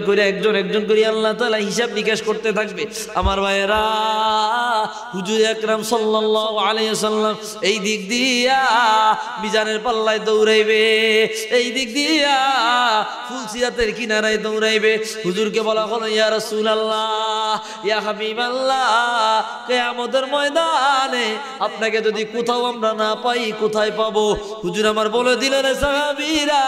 করে আল্লাহ তাআলা হিসাব নিকাশ করতে থাকবে। আমার ভাইয়েরা, হুজুর আকরাম সাল্লাল্লাহু আলাইহি ওয়াসাল্লাম এই দিক দিয়া মিজানের পাল্লায় দৌড়াইবে, এই দিক দিয়া ফুলসিরাতের কিনারায় দৌড়াইবে। হুজুরকে বলা হলো ইয়া রাসূলুল্লাহ, ইয়া হাবিবাল্লাহ, কিয়ামতের ময়দানে আপনাকে যদি কোথাও আমরা না পাই কোথায় পাবো? হুজুর আমার বলে দিলেন সাহাবীরা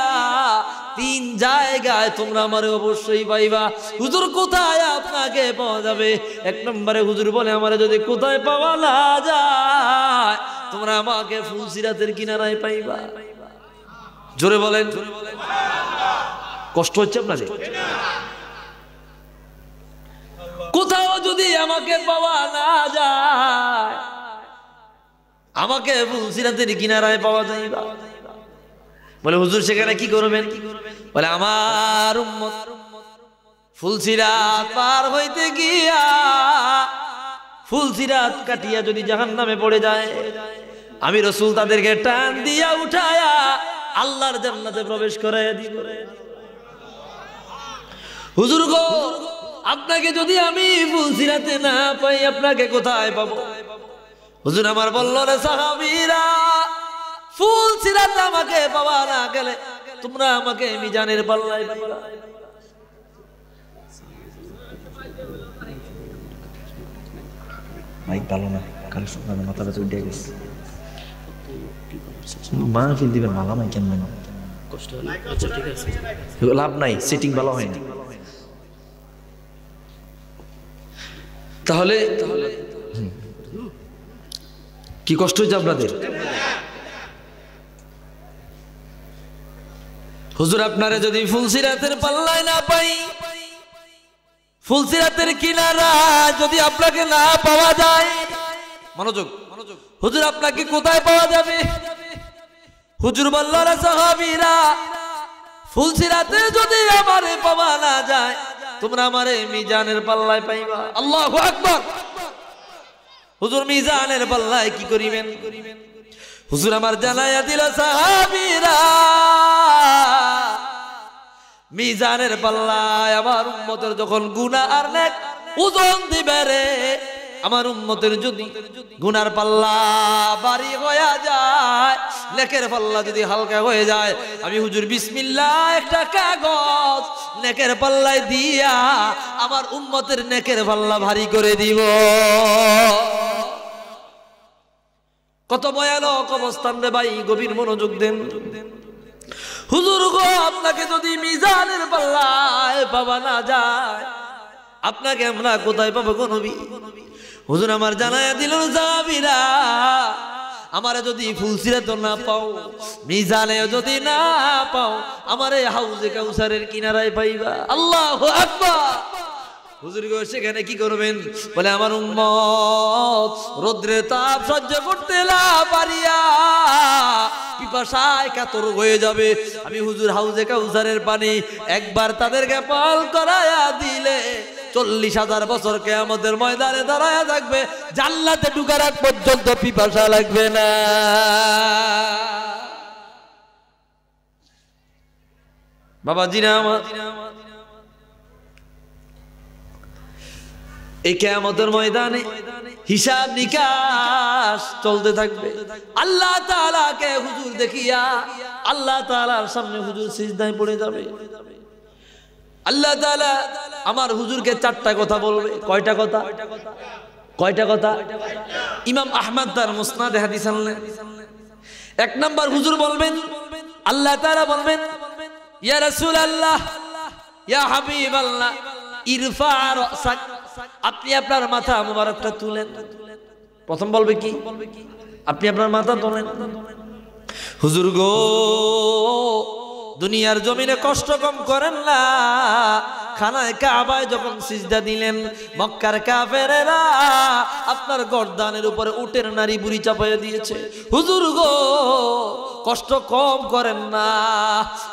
3 জায়গায় তোমরা আমারে অবশ্যই পাইবা। হুজুর কোথায় আপনাকে পাওয়া যাবে? 1 নম্বরে হুজুর বলে আমারে যদি কোথায় পাওয়া না যায় তোমরা আমাকে ফুলসিরাতের কিনারায় পাইবা। জোরে বলেন, কষ্ট হচ্ছে আপনাদের? কোথাও যদি আমাকে পাওয়া না যায় আমাকে ফুলসিরাতের কিনারায় পাওয়া যাইবা। বলে হুজুর সেখানে কি করবেন? বলে আমার উম্মত ফুলসিরাত পার হইতে গিয়া ফুলসিরাত কাটিয়া যদি জাহান্নামে পড়ে যায়, আমি রাসূল তাদেরকে টান দিয়া উঠায়া আল্লাহর জান্নাতে প্রবেশ করাইয়া দিব। হুজুর গো, আপনাকে যদি আমি ফুলসিরাতে না পাই আপনাকে কোথায় পাবো? হুজুর আমার বলল রে সাহাবীরা, ফুলসিরাতে আমাকে পাওয়া না গেলে তোমরা আমাকে মিজানের পাল্লায় পাইবা। মাইক ভালো না, কালে শুনলাম মাথাটা উঠে গেছে। মাহফিল দিবেন মালা মাই কেন না, কষ্ট হলো। আচ্ছা ঠিক আছে, লাভ নাই, সেটিং ভালো হয় না। তাহলে কি কষ্ট হয়েছে আপনাদের? হুজুর আপনারা যদি ফুলসিরাতের পাল্লায় না পাই, ফুলসিরাতের কিনারা যদি আপনাকে না পাওয়া যায়, মনোযোগ, হুজুর আপনাকে কোথায় পাওয়া যাবে? হুজুর বললেন সাহাবীরা, ফুলসিরাতে যদি আমারে পাওয়া না যায় তোমরা আমারে মিজানের পাল্লায় পাইবা। আল্লাহু আকবার। হুজুর মিজানের পাল্লায় কি করিবেন? হুজুর আমার জানাইয়া দিল সাহাবীরা, মিজানের পাল্লায় আমার উম্মতের যখন গুনাহ আর নেক ওজন দিবে রে, আমার উম্মতের যদি গুনার পাল্লা ভারী হয়ে যায়, নেকের পাল্লা যদি হালকা হয়ে যায়, আমি হুজুর বিসমিল্লাহ একটা কাগজ নেকের পাল্লায় দিয়া আমার উম্মতের নেকের পাল্লা ভারী করে দিব। কত ভয়ানক অবস্থান রে ভাই, গভীর মনোযোগ দেন। হুজুর গো, আপনাকে যদি মিজানের পাল্লায় পাওয়া না যায় আপনাকে আমরা কোথায় পাবো গো নবী? হুজুর আমার জানায়া দিল সাহাবীরা, আমারে যদি ফুলসিরাত না পাও, মিজানে যদি না পাও, আমারে হাউজে কাউসারের কিনারায় পাইবা। আল্লাহু আকবার। হুজুর গো সেখানে কি করবেন? বলে আমার উম্মত রোদ্রের তাপ সহ্য করতে না পারিয়া পিপাসায় কাতর হয়ে যাবে, আমি হুজুর হাউজে কাউসারের পানি একবার তাদেরকে পান করায়া দিলে 40,000 বছর কিয়ামতের ময়দানে দাঁড়ায়া থাকবে, জান্নাতে ঢোকার আগ পর্যন্ত পিপাসা লাগবে না। বাবাজিরা আমার, এই কিয়ামতের ময়দানে হিসাব নিকাশ চলতে থাকবে। আল্লাহ তাআলাকে হুজুর দেখিয়া আল্লাহ তাআলার সামনে হুজুর সিজদায় পড়ে যাবে। আল্লাহ তাআলা আমার হুজুরকে 4টা কথা বলবে। কয়টা কথা? কয়টা কথা? ইমাম আহমদ তার মুসনাদে হাদিস আনলেন। 1 নাম্বার হুজুর বলবেন, আল্লাহ তাআলা বলবেন, ইয়া রাসূলুল্লাহ, ইয়া হাবিবাল্লাহ, ইরফা রাসাক, আপনি আপনার মাথা মুবারকটা তুলেন। প্রথম বলবে কি? আপনি আপনার মাথা তোলেন। হুজুর গো, দুনিয়ার জমিনে কষ্ট কম করেন না। খানায় কাবায় যখন সিজদা দিলেন, মক্কার কাফেরেরা আপনার গর্দানের উপরে উটের নারী বুড়ি চাপাইয়া দিয়েছে। হুজুর গো, কষ্ট কম করেন না।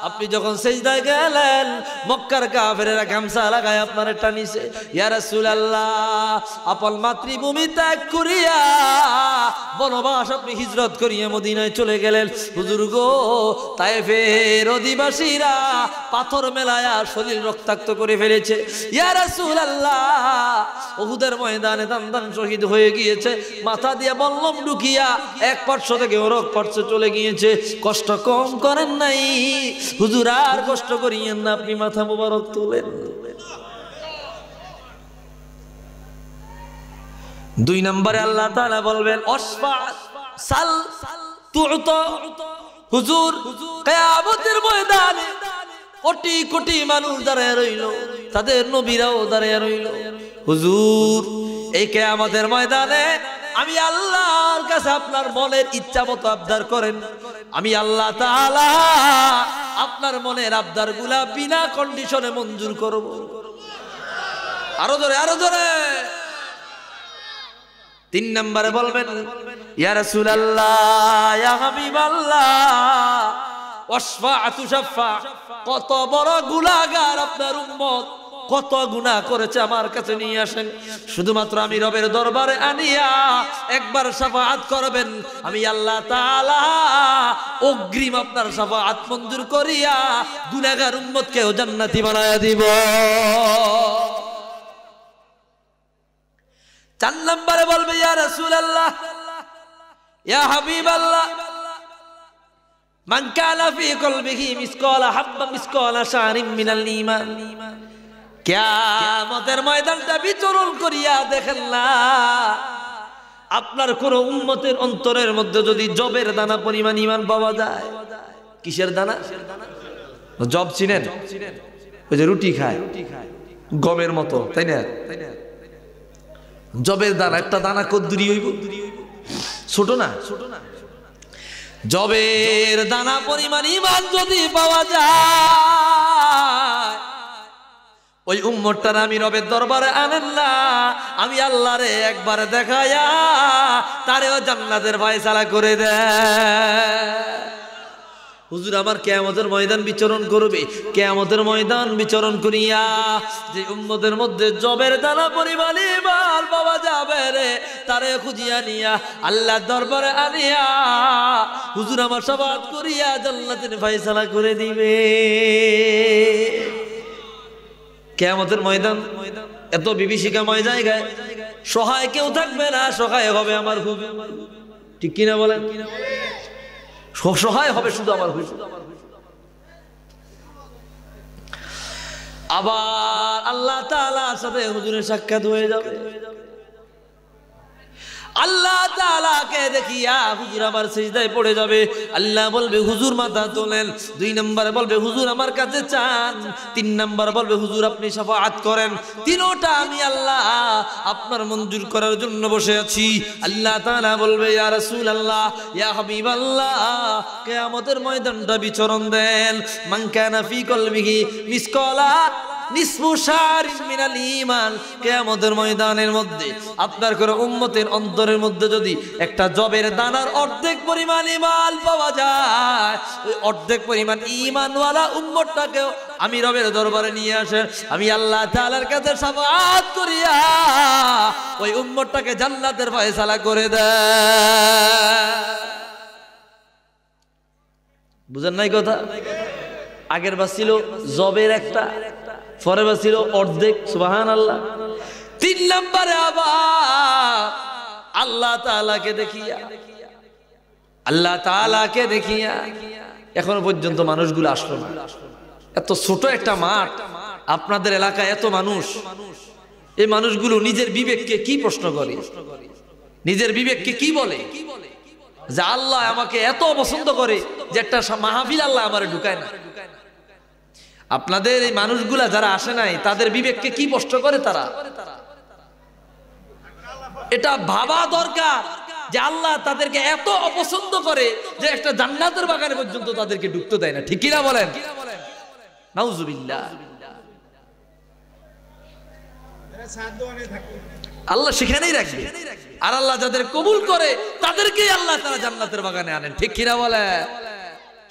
আপনি যখন সিজদায় গেলেন, মক্কার কাফেরেরা গামছা লাগায় আপনার টানিছে। ইয়া রাসূলুল্লাহ, আপন মাতৃভূমি ত্যাগ করিয়া বনবাস আপনি হিজরত করিয়া মদিনায় চলে গেলেন। হুজুর গো, তায়েফের অধিবাসীরা পাথর মেলায়া শরীর রক্তাক্ত করে ফেলেছে। ইয়া রাসূলুল্লাহ, উহুদের ময়দানে দান শহীদ হয়ে গিয়েছে, মাথা দিয়ে বল্লম ঢুকিয়া এক পার্শ্ব থেকে ওরক পার্শ্ব চলে গিয়েছে। কষ্ট কম করেন নাই। হুজুর আর কষ্ট করিয়েন না, আপনি মাথা মুবারক তোলেন। 2 নম্বরে আল্লাহ তাআলা বলবেন, অসফা সাল তু'তা। হুজুর কিয়ামতের ময়দানে কোটি কোটি মানুষ দাঁড়ায় রইল, তাদের নবীরাও দাঁড়ায় রইল। হুজুর, এই কিয়ামতের ময়দানে আমি আল্লাহর কাছে আপনার মনের ইচ্ছা মতো আবদার করেন, আমি আল্লাহ তাআলা আপনার মনের আবদার গুলা বিনা কন্ডিশনে মঞ্জুর করব। আরো জোরে, আরো জোরে। 3 নম্বরে বলবেন, ইয়া রাসূলুল্লাহ, ইয়া হাবিবাল্লাহ, ওয়াশফাআতু শাফা, কত বড় গুনাহগার আপনার উম্মত, কত গুনাহ করেছে আমার কাছে নিয়ে আসেন, শুধুমাত্র আমি রবের দরবারে আনিয়া একবার শাফাআত করবেন, আমি আল্লাহ তাআলা অগ্রিম আপনার শাফাআত মঞ্জুর করিয়া গুনাহগার উম্মতকেও জান্নাতি বানায়া দিব। 4 নম্বরে বলবে ইয়া রাসূলুল্লাহ, ইয়া হাবিবাল্লাহ, মান কানা ফি কলবিহি মিসকালা হাব্বা মিসকালা শারিম মিনাল ঈমান। কিয়ামতের ময়দানটা বিচরণ করিয়া দেখেন না, আপনার কোন উম্মতের অন্তরের মধ্যে যদি জবের দানা পরিমাণ ঈমান পাওয়া যায়। কিসের দানা? জব চিনেন? ওই যে রুটি খায় গমের মতো, তাই না? জবের দানা, একটা দানা কদ্দুরি হইব, ছোট না? জবের দানা পরিমাণ ঈমান যদি পাওয়া যায়, ওই উম্মতটার আমি রবের দরবারে আনেন না, আমি আল্লাহরে একবার দেখায়া তারেও জান্নাতের ফয়সালা করে দেয়। হুজুর আমার কিয়ামতের ময়দান বিচরণ করবে, কিয়ামতের ময়দান বিচরণ করিয়া যে উম্মতের মধ্যে জবের দানা পরিমাণ ঈমান পাওয়া যাবে রে, তারে খুঁজিয়া নিয়া আল্লাহর দরবারে আনিয়া হুজুর আমার শাফাআত করিয়া জান্নাতের ফয়সালা করে দিবে। কিয়ামতের ময়দান এত বিভীষিকাময় জায়গায় সহায় কেউ থাকবে না, সহায় হবে আমার হুজুর। ঠিক কিনা বলেন? সহায় হবে শুধু আমার হুজুর। আবার আল্লাহ তাআলার সাথে হুজুরের সাক্ষাৎ হয়ে যাবে। আল্লাহ তাআলাকে দেখিয়া হুজুর আবার সিজদায় পড়ে যাবে। আল্লাহ বলবে হুজুর মাথা তোলেন। 2 নম্বরে বলবে হুজুর আমার কাছে চান। 3 নম্বর বলবে হুজুর আপনি শাফাআত করেন। তিনোটা আমি আল্লাহ আপনার মঞ্জুর করার জন্য বসে আছি। আল্লাহ তাআলা বলবে ইয়া রাসূলুল্লাহ, ইয়া হাবিবাল্লাহ, কিয়ামতের ময়দানটা বিচরণ দেন। মান কানা ফি কলবিহি মিসকালা নিসফু শারিম মিনাল ঈমান। কিয়ামতের ময়দানের মধ্যে আপনার কোন উম্মতের অন্তরের মধ্যে যদি একটা জবের দানার অর্ধেক পরিমাণ ঈমান পাওয়া যায়, ওই অর্ধেক পরিমাণ ঈমানওয়ালা উম্মতটাকেও আমি রবের দরবারে নিয়ে আসেন, আমি আল্লাহ তাআলার কাছে শাফাআত করিয়া ওই উম্মতটাকে জান্নাতের ফয়সালা করে দেয়। বুঝেন নাই কথা? আগের বার ছিল জবের একটা, পরের বার ছিল অর্ধেক। সুবহানাল্লাহ। 3 নম্বরে আবার আল্লাহ তাআলাকে দেখিয়া এখনো পর্যন্ত মানুষগুলো আসলো না। এত ছোট একটা মাঠ, আপনাদের এলাকায় এত মানুষ, এই মানুষগুলো নিজের বিবেককে কি প্রশ্ন করে, নিজের বিবেককে কি বলে যে আল্লাহ আমাকে এত পছন্দ করে যে একটা মাহফিল আল্লাহ আমারে ঢুকায় না। আপনাদের এই মানুষগুলা যারা আসে নাই তাদের বিবেককে কি প্রশ্ন করে তারা? এটা ভাবা দরকার যে আল্লাহ তাদেরকে এত অপছন্দ করে যে একটা জান্নাতের বাগানে পর্যন্ত তাদেরকে ঢুকতে দেয় না। ঠিক কিনা বলেন? নাউজুবিল্লাহ। আল্লাহ সেখানেই রাখবে, আর আল্লাহ যাদের কবুল করে তাদেরকেই আল্লাহ তারা জান্নাতের বাগানে আনেন। ঠিক কিনা বলে?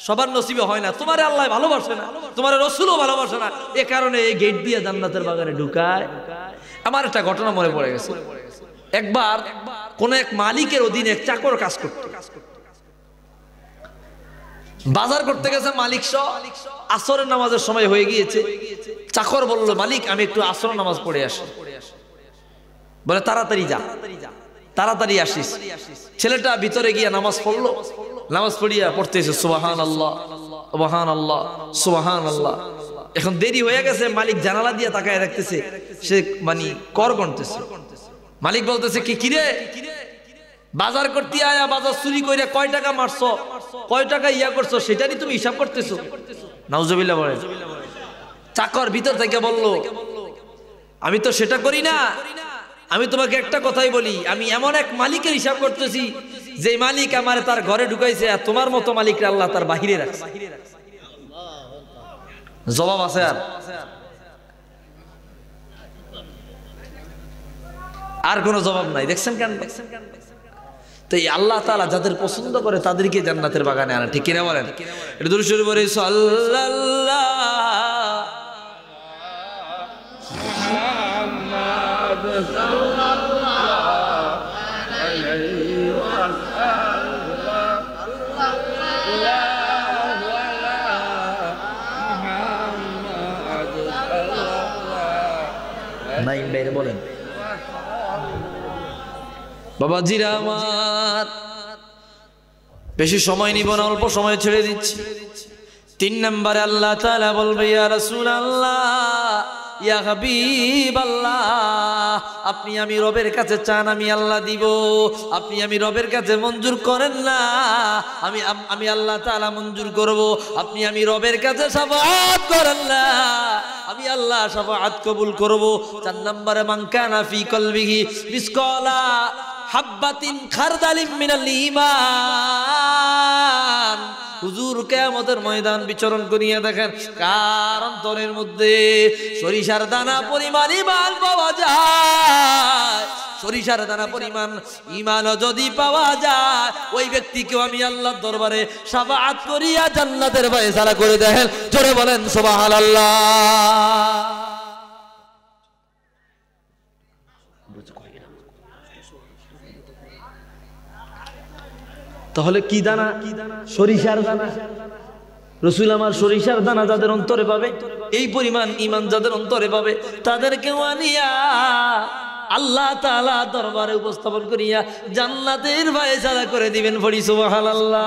সবার নসিবে হয় না। তোমারে আল্লাহ ভালোবাসে না, তোমার রাসূলও ভালোবাসে না, এ কারণে এই গেট দিয়ে জান্নাতের বাগানে ঢুকায়। আমার একটা ঘটনা মনে পড়ে গেছে। একবার কোন এক মালিকের অধীনে এক চাকর কাজ করত, বাজার করতে গেছে মালিক সহ। আসরের নামাজের সময় হয়ে গিয়েছে। চাকর বলল, মালিক আমি একটু আসরের নামাজ পড়ে আসি। বলে তাড়াতাড়ি যা, তাড়াতাড়ি আসিস। ছেলেটা ভিতরে গিয়ে নামাজ পড়লো। নামাজ পড়িয়া পড়তেছে সুবহানাল্লাহ, সুবহানাল্লাহ, সুবহানাল্লাহ। এখন দেরি হয়ে গেছে, মালিক জানালা দিয়ে তাকায় রাখতেছে, সে মানে কর গণতেছে। মালিক বলতেছে কি কিরে, বাজার করতে আয়া বাজার চুরি কইরা কয় টাকা মারছো, কয় টাকা ইয়া করছো, সেটারই তুমি হিসাব করতেছো? নাউজুবিল্লাহ বলে। চাকর ভিতর থেকে বলল, আমি তো সেটা করি না, আমি তোমাকে একটা কথাই বলি, আমি এমন এক মালিকের হিসাব করতেছি যে মালিক আমার তার ঘরে ঢুকাইছে, আর তোমার মতো মালিকরা আল্লাহ তার বাহিরে রাখছে। জবাব আছে? আর কোন জবাব নাই। দেখছেন কেন? তো এই আল্লাহ তাআলা যাদের পছন্দ করে তাদেরকে জান্নাতের বাগানে আনে, ঠিক কিনা বলেন? এটা দুরূদ শরীফ পড়ে সাল্লাল্লাহু মুহাম্মদ সাল্লাল্লাহু আলাইহি ওয়াসাল্লাম নাইম ভাই বলেন। বাবা জিরা আমার বেশি সময় নিব না, অল্প সময় ছেড়ে দিচ্ছি। 3 নম্বরে আল্লাহ তাআলা বলবে ইয়া রাসূলুল্লাহ ইয়া হাবিবাল্লাহ, আপনি আমি রবের কাছে চান আমি আল্লাহ দিব, আপনি আমি রবের কাছে মঞ্জুর করেন না আমি আল্লাহ তাআলা মঞ্জুর করব, আপনি আমি রবের কাছে শাফাআত করেন না আমি আল্লাহ শাফাআত কবুল করব। 4 নম্বরে মান কানা ফি কলবিহি মিসকালা হাব্বাতিন খারদালিম মিনাল ঈমান। হুজুর কিয়ামতের ময়দান বিচরণ করিয়া দেখেন কার অন্তরের মধ্যে সরিষার দানা পরিমাণ ঈমান পাওয়া যায়, সরিষার দানা পরিমাণ ঈমান যদি পাওয়া যায় ওই ব্যক্তিকে আমি আল্লাহর দরবারে শাফাআত করিয়া জান্নাতের ফয়সালা করে দেন। জোরে বলেন সুবহানাল্লাহ। তাহলে কি দানা? সরিষার দানা। রাসূল আমার সরিষার দানা যাদের অন্তরে পাবে, এই পরিমাণ ঈমান যাদের অন্তরে পাবে, তাদেরকে আনিয়া আল্লাহ তাআলা দরবারে উপস্থাপন করিয়া জান্নাতের ফয়সালা করে দিবেন। পড়ি সুবহানাল্লাহ।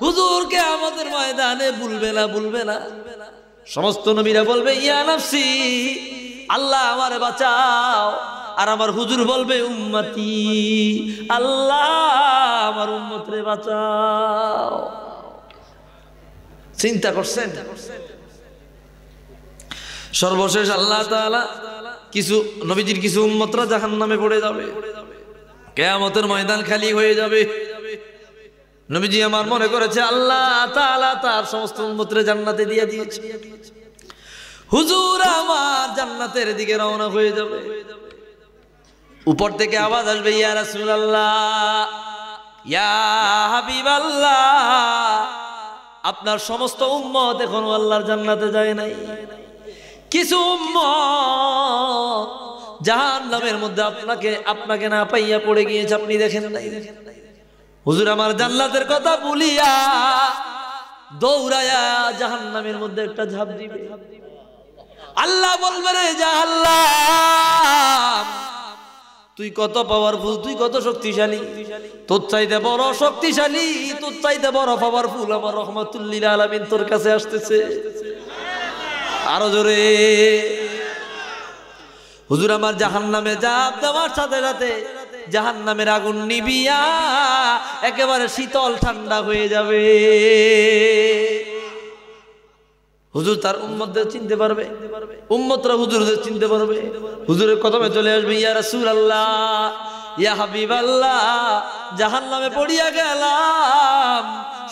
হুজুর কিয়ামতের ময়দানে ভুলবে না সমস্ত নবীরা বলবে ইয়া নাফসি, আল্লাহ আমারে বাঁচাও। আর আমার হুজুর বলবে উম্মতি, আল্লাহ আমার উম্মতরে বাঁচাও। চিন্তা করছেন? সর্বশেষ আল্লাহ তাআলা কিছু নবীজির কিছু উম্মতরা জাহান্নামে পড়ে যাবে, কিয়ামতের ময়দান খালি হয়ে যাবে। নবীজি আমার মনে করেছে আল্লাহ তাআলা তার সমস্ত উম্মতরে জান্নাতে দিয়ে দিয়েছে। হুজুর আমার জান্নাতের দিকে রওনা হয়ে যাবে। উপর থেকে আওয়াজ আসবে ইয়া রাসূলুল্লাহ ইয়া হাবিবাল্লাহ, আপনার সমস্ত উম্মত এখনো আল্লাহর জান্নাতে যায় নাই। কিছু উম্মত জাহান্নামের মধ্যে আপনাকে না পাইয়া পড়ে গিয়েছে, আপনি দেখেন নাই। হুজুর আমার জান্নাতের কথা বলিয়া দৌড়ায়া জাহান্নামের মধ্যে একটা ঝাঁপ দিবে। আল্লাহ বলবে রে জাহান্নাম, তুই কত পাওয়ারফুল, তুই কত শক্তিশালী, তোর চাইতে বড় শক্তিশালী, তোর চাইতে বড় পাওয়ারফুল আমার রহমাতুল লিল আলামিন তোর কাছে আসতেছে। আরো জোরে। হুজুর আমার জাহান্নামে ঝাঁপ দেওয়ার সাথে সাথে জাহান্নামের আগুন নিবিয়া একেবারে শীতল ঠান্ডা হয়ে যাবে। হুজুর তার উম্মতদের চিনতে পারবে, উম্মতরা হুজুরদের চিনতে পারবে। হুজুরের কদমে চলে আসবে ইয়া রাসূলুল্লাহ ইয়া হাবিবাল্লাহ, জাহান্নামে পড়িয়া গেলাম,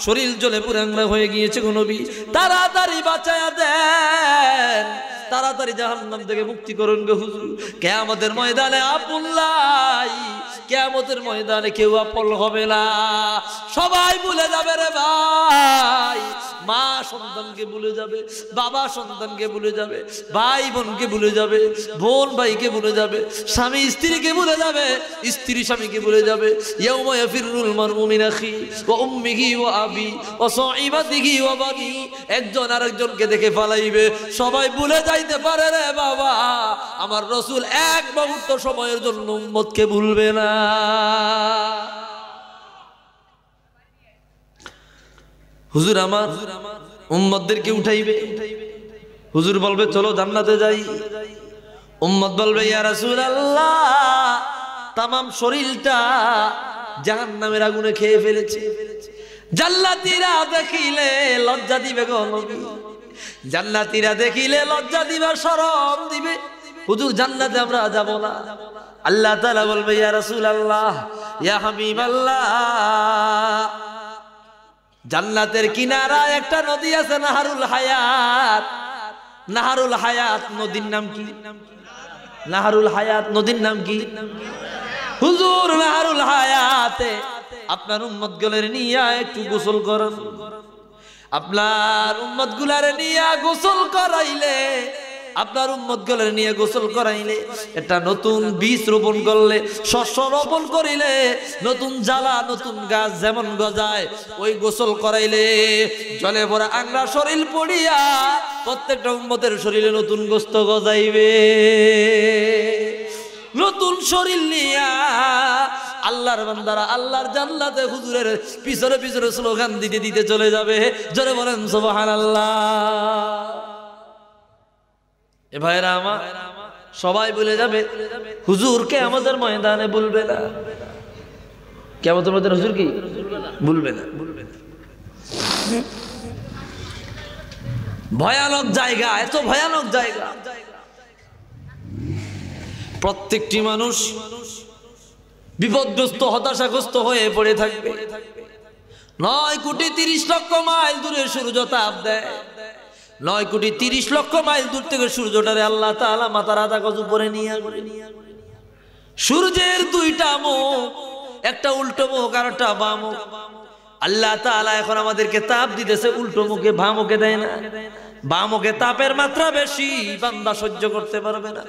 শরীর জ্বলে পুরাংরা হয়ে গিয়েছে গো নবী, তাড়াতাড়ি বাঁচায়া দেন, তাড়াতাড়ি জাহান্নাম থেকে মুক্তি করুন গো হুজুর। কিয়ামতের ময়দানে আপুল্লাই, কিয়ামতের ময়দানে কেউ আপন হবে না, সবাই ভুলে যাবে রে ভাই। মা সন্তানকে ভুলে যাবে, বাবা সন্তানকে ভুলে যাবে, ভাই বোনকে ভুলে যাবে, বোন ভাইকে ভুলে যাবে, স্বামী স্ত্রীকে ভুলে যাবে, স্ত্রী স্বামীকে ভুলে যাবে। ইয়াউমা ইয়াফিরুল মারউ মিন আখি ওয়া উম্মিহি ওয়া আবি ওয়া সাহিবাতিহি ওয়া বানি, একজন আরেকজনকে দেখে পালাইবে, সবাই ভুলে যাইতে পারে রে বাবা। আমার রাসূল এক মুহূর্ত সময়ের জন্য উম্মতকে ভুলবে না। হুজুর আমার উম্মতদেরকে উঠাইবে, হুজুর বলবে চলো জান্নাতে যাই। উম্মত বলবে ইয়া রাসূলুল্লাহ তামাম শরীরটা জাহান্নামের আগুনে খেয়ে ফেলেছে। জান্নাতীরা দেখিলে লজ্জা দিবে গো নবী, জান্নাতীরা দেখিলে লজ্জা দিবে, শরম দিবে। হুজুর জান্নাতে আমরা যাব না। আল্লাহ তাআলা বলবে ইয়া রাসূলুল্লাহ ইয়া হাবিবাল্লাহ, জান্নাতের কিনারায় একটা নদী আছে নাহারুল হায়াত। নাহারুল হায়াত নদীর নাম কি? নাহারুল হায়াত নদীর নাম কি? হুজুর নাহারুল হায়াতে আপনার উম্মত গুলার নিয়ে একটু গোসল করান, আপনার উম্মত গুলার নিয়ে গোসল করাইলে, আপনার উম্মত গুলার নিয়ে গোসল করাইলে, একটা নতুন বীজ রোপণ করলে, শস্য রোপণ করিলে, নতুন জ্বালা নতুন গাছ যেমন গজায়, ওই গোসল করাইলে জলে ভরা আংরা শরীর পড়িয়া প্রত্যেকটা উম্মতের শরীরে নতুন গোস্ত গজাইবে। নতুন শরীর নিয়া আল্লাহর বান্দারা আল্লাহর জান্নাতে হুজুরের পিছনে পিছনে স্লোগান দিতে দিতে চলে যাবে। জোরে বলেন সুবহানাল্লাহ। এ ভাইরা আমার, সবাই বলে যাবে হুজুরকে আমাদের ময়দানে বলবে না, কেমন তোমাদের হুজুর কি বলবে না। ভয়ানক জায়গা, এত ভয়ানক জায়গা। প্রত্যেকটি মানুষ বিপদগ্রস্ত হতাশাগ্রস্ত হয়ে পড়ে থাকবে। 9,30,00,000 মাইল দূরে সূর্য তাপ দেয়। 9,30,00,000 মাইল দূর থেকে সূর্যটারে আল্লাহ তাআলা মাথার আধা গজ উপরে নিয়ে আসবে। সূর্যের দুইটা মুখ, একটা উল্টো মুখ আর একটা বাম মুখ। আল্লাহ তাআলা এখন আমাদেরকে তাপ দিতেছে উল্টো মুখে, বাম মুখে দেয় না। বাম মুখে তাপের মাত্রা বেশি, বান্দা সহ্য করতে পারবে না।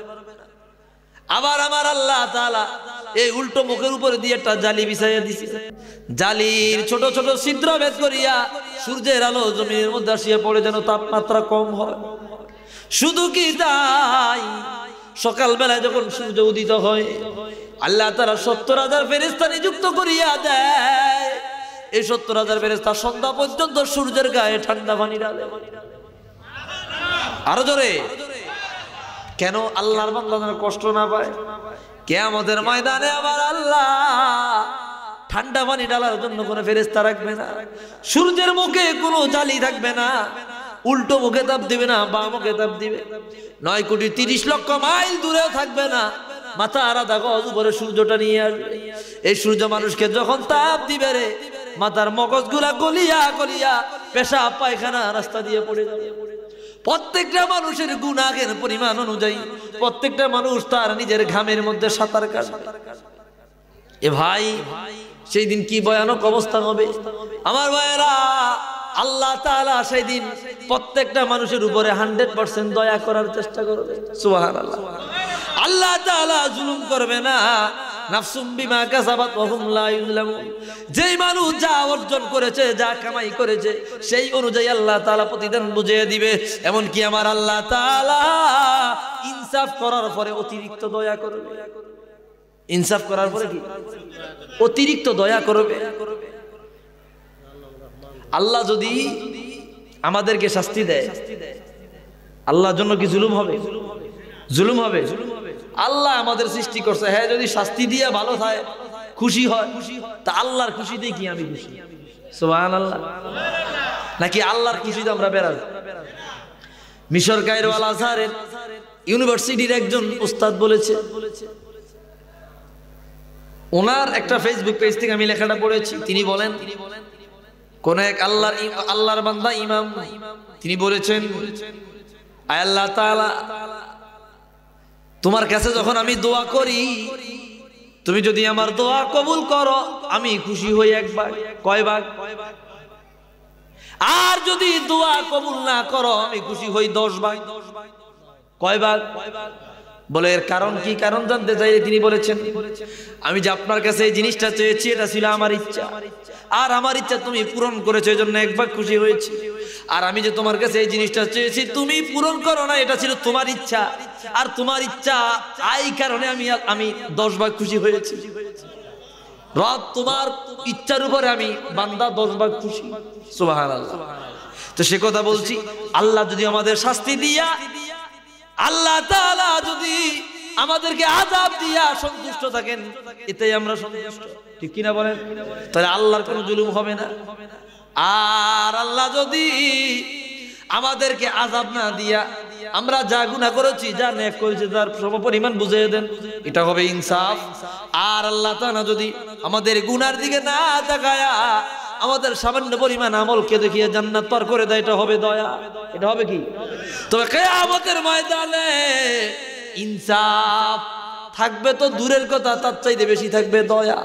আবার আমার আল্লাহ তাআলা এই উল্টো মুখের উপরে দিয়ে একটা জালি বিছাইয়া দিছে। জালির ছোট ছোট ছিদ্র ভেদ করিয়া সূর্যের আলো জমিনের মধ্যে আসিয়া পড়ে যেন তাপমাত্রা কম হয়। শুধু কি তাই, সকালবেলা যখন সূর্য উদিত হয় আল্লাহ তাআলা 70,000 ফেরেশতা নিযুক্ত করিয়া দেয়। এই 70,000 ফেরেশতা সন্ধ্যা পর্যন্ত সূর্যের গায়ে ঠান্ডা পানি ঢালে। আরো জোরে, কেন? আল্লাহর বান্দা যেন কষ্ট না পায়। কিয়ামতের ময়দানে আবার আল্লাহ ঠান্ডা পানি ঢালার জন্য কোনো ফেরেশতা রাখবে না। সূর্যের মুখে কোনো জালি থাকবে না, উল্টো মুখে তাপ দিবে না, বাম মুখে তাপ দিবে। 9,30,00,000 মাইল দূরেও থাকবে না, মাথা আলাদা গজ উপরে সূর্যটা নিয়ে আসবে। এই সূর্য মানুষকে যখন তাপ দিবে রে, মাথার মগজগুলা গলিয়া গলিয়া পেশাব পায়খানা রাস্তা দিয়ে পড়ে যাবে। প্রত্যেকটা মানুষের গুনাহের পরিমাণ অনুযায়ী প্রত্যেকটা মানুষ তার নিজের ঘামের মধ্যে সাঁতার কাটবে। এ ভাই, সেই দিন কি ভয়ানক অবস্থা হবে আমার ভাইয়েরা। আল্লাহ তাআলা সেই দিন প্রত্যেকটা মানুষের উপরে 100% দয়া করার চেষ্টা করবে। সুবহানাল্লাহ। আল্লাহ তাআলা জুলুম করবে না। নাফসুম বিমা কাসাবাত ওয়া হুম লা ইউযলামুন। যেই মানুষ যা অর্জন করেছে, যা কামাই করেছে, সেই অনুযায়ী আল্লাহ তাআলা প্রতিদান বুঝিয়ে দিবে। এমন কি আমার আল্লাহ তাআলা ইনসাফ করার পরে অতিরিক্ত দয়া করবে। ইনসাফ করার পরে কি অতিরিক্ত দয়া করবে। আল্লাহ যদি আমাদেরকে শাস্তি দেয়, আল্লাহর জন্য কি জুলুম হবে? জুলুম হবে? আল্লাহ আমাদের সৃষ্টি করছে, হ্যাঁ যদি শাস্তি দিয়ে ভালো হয়, খুশি হয়, তা আল্লাহর খুশিতে কি আমি খুশি? সুবহানাল্লাহ। নাকি আল্লাহর খুশিতে আমরা বেরাই? মিশর কায়রো আল আজহারের ইউনিভার্সিটির একজন উস্তাদ বলেছে, ওনার একটা ফেসবুক পেজ থেকে আমি লেখাটা পড়েছি। তিনি বলেন, কোন এক আল্লাহর বান্দা ইমাম, তিনি বলেছেন, আয় আল্লাহ তাআলা, তোমার কাছে যখন আমি দোয়া করি, তুমি যদি আমার দোয়া কবুল করো, আমি খুশি হই 1 ভাগ। কয় ভাগ? আর যদি দোয়া কবুল না করো, আমি খুশি হই 10 ভাগ। কয় ভাগ? বলে এর কারণ কি? কারণ জানতে চাইলে তিনি বলেছেন, আমি যে আপনার কাছে এই জিনিসটা চেয়েছি, এটা ছিল আমার ইচ্ছা, আর আমার ইচ্ছা তুমি পূরণ করেছো, এই জন্য 1 ভাগ খুশি হয়েছি। আর আমি যে তোমার কাছে এই জিনিসটা চেয়েছি, তুমি পূরণ করো না, এটা ছিল তোমার ইচ্ছা, আর তোমার ইচ্ছা এই কারণে আমি 10 ভাগ খুশি হয়েছি। রব তোমার ইচ্ছার উপরে আমি বান্দা 10 ভাগ খুশি। সুবহানাল্লাহ। তো সে কথা বলছি, আল্লাহ যদি আমাদের শাস্তি দিয়া, আল্লাহ তাআলা যদি আমাদেরকে আযাব দিয়া সন্তুষ্ট থাকেন, এতেই আমরা সন্তুষ্ট, ঠিক কিনা বলেন? তাহলে আল্লাহর কোনো জুলুম হবে না। আর আল্লাহ যদি আমাদেরকে আযাব না দিয়া আমরা যা গুনাহ করেছি, যা নেক করেছি, তার সমপরিমাণ বুঝিয়ে দেন, এটা হবে ইনসাফ। আর আল্লাহ তাআলা যদি আমাদের গুনার দিকে না তাকায়া আমাদের সামান্য পরিমাণ আমলকে দেখিয়ে জান্নাত পার করে দেয়, এটা হবে দয়া। এটা হবে কি? তবে কিয়ামতের ময়দানে ইনসাফ থাকবে তো দূরের কথা, তার চাইতে বেশি থাকবে দয়া।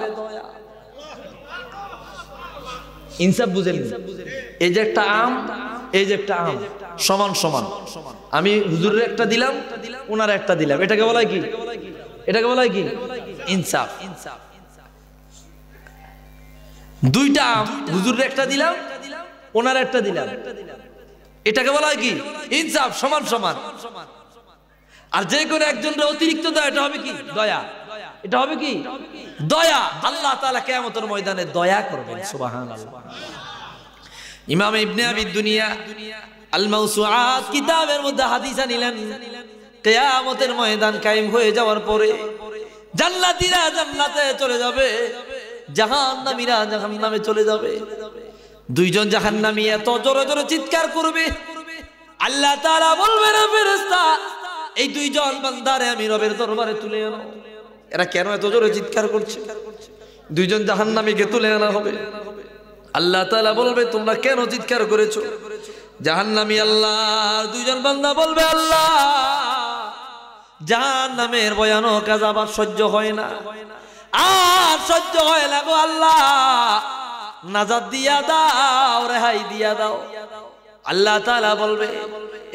ইনসাফ বুঝেন? এই যে একটা আম, এই যে একটা আম সমান সমান, আমি হুজুরের একটা দিলাম, ওনার একটা দিলাম, এটাকে বলা হয় কি? এটাকে বলা হয় কি? ইনসাফ। দুইটা আম, হুজুরের একটা দিলাম, ওনার একটা দিলাম, এটাকে বলা হয় কি? ইনসাফ, সমান সমান। আর যে কোনো একজনের অতিরিক্ত দয়া, এটা হবে কি? দয়া। এটা হবে কি? দয়া। আল্লাহ তাআলা কিয়ামতের ময়দানে দয়া করবেন। সুবহানাল্লাহ। ইমাম ইবনে আবি দুনিয়া আল মাওসুআত কিতাবের মধ্যে হাদিস আনিলেন, কিয়ামতের ময়দান কায়েম হয়ে যাওয়ার পরে জান্নাতীরা জান্নাতে চলে যাবে, জাহান্নামীরা জাহান্নামে চলে যাবে। দুইজন জাহান্নামী এত জোরে জোরে চিৎকার করবে, আল্লাহ তাআলা বলবেন ফেরেশতা, এই দুইজন বান্দারে আমি রবের দরবারে তুলে আনো। এরা কেন এত জোরে চিৎকার করছে? দুইজন জাহান্নামীকে তুলে আনা হবে। আল্লাহ তাআলা বলবে, তোমরা কেন চিৎকার করেছো? জাহান্নামী আল্লাহর দুইজন বান্দা বলবে, আল্লাহ জাহান্নামের ভয়ানক আযাব আর সহ্য হয় না, আর সহ্য হয় না গো আল্লাহ, নাজাত দিয়া দাও, রেহাই দিয়া দাও। আল্লাহ তাআলা বলবে,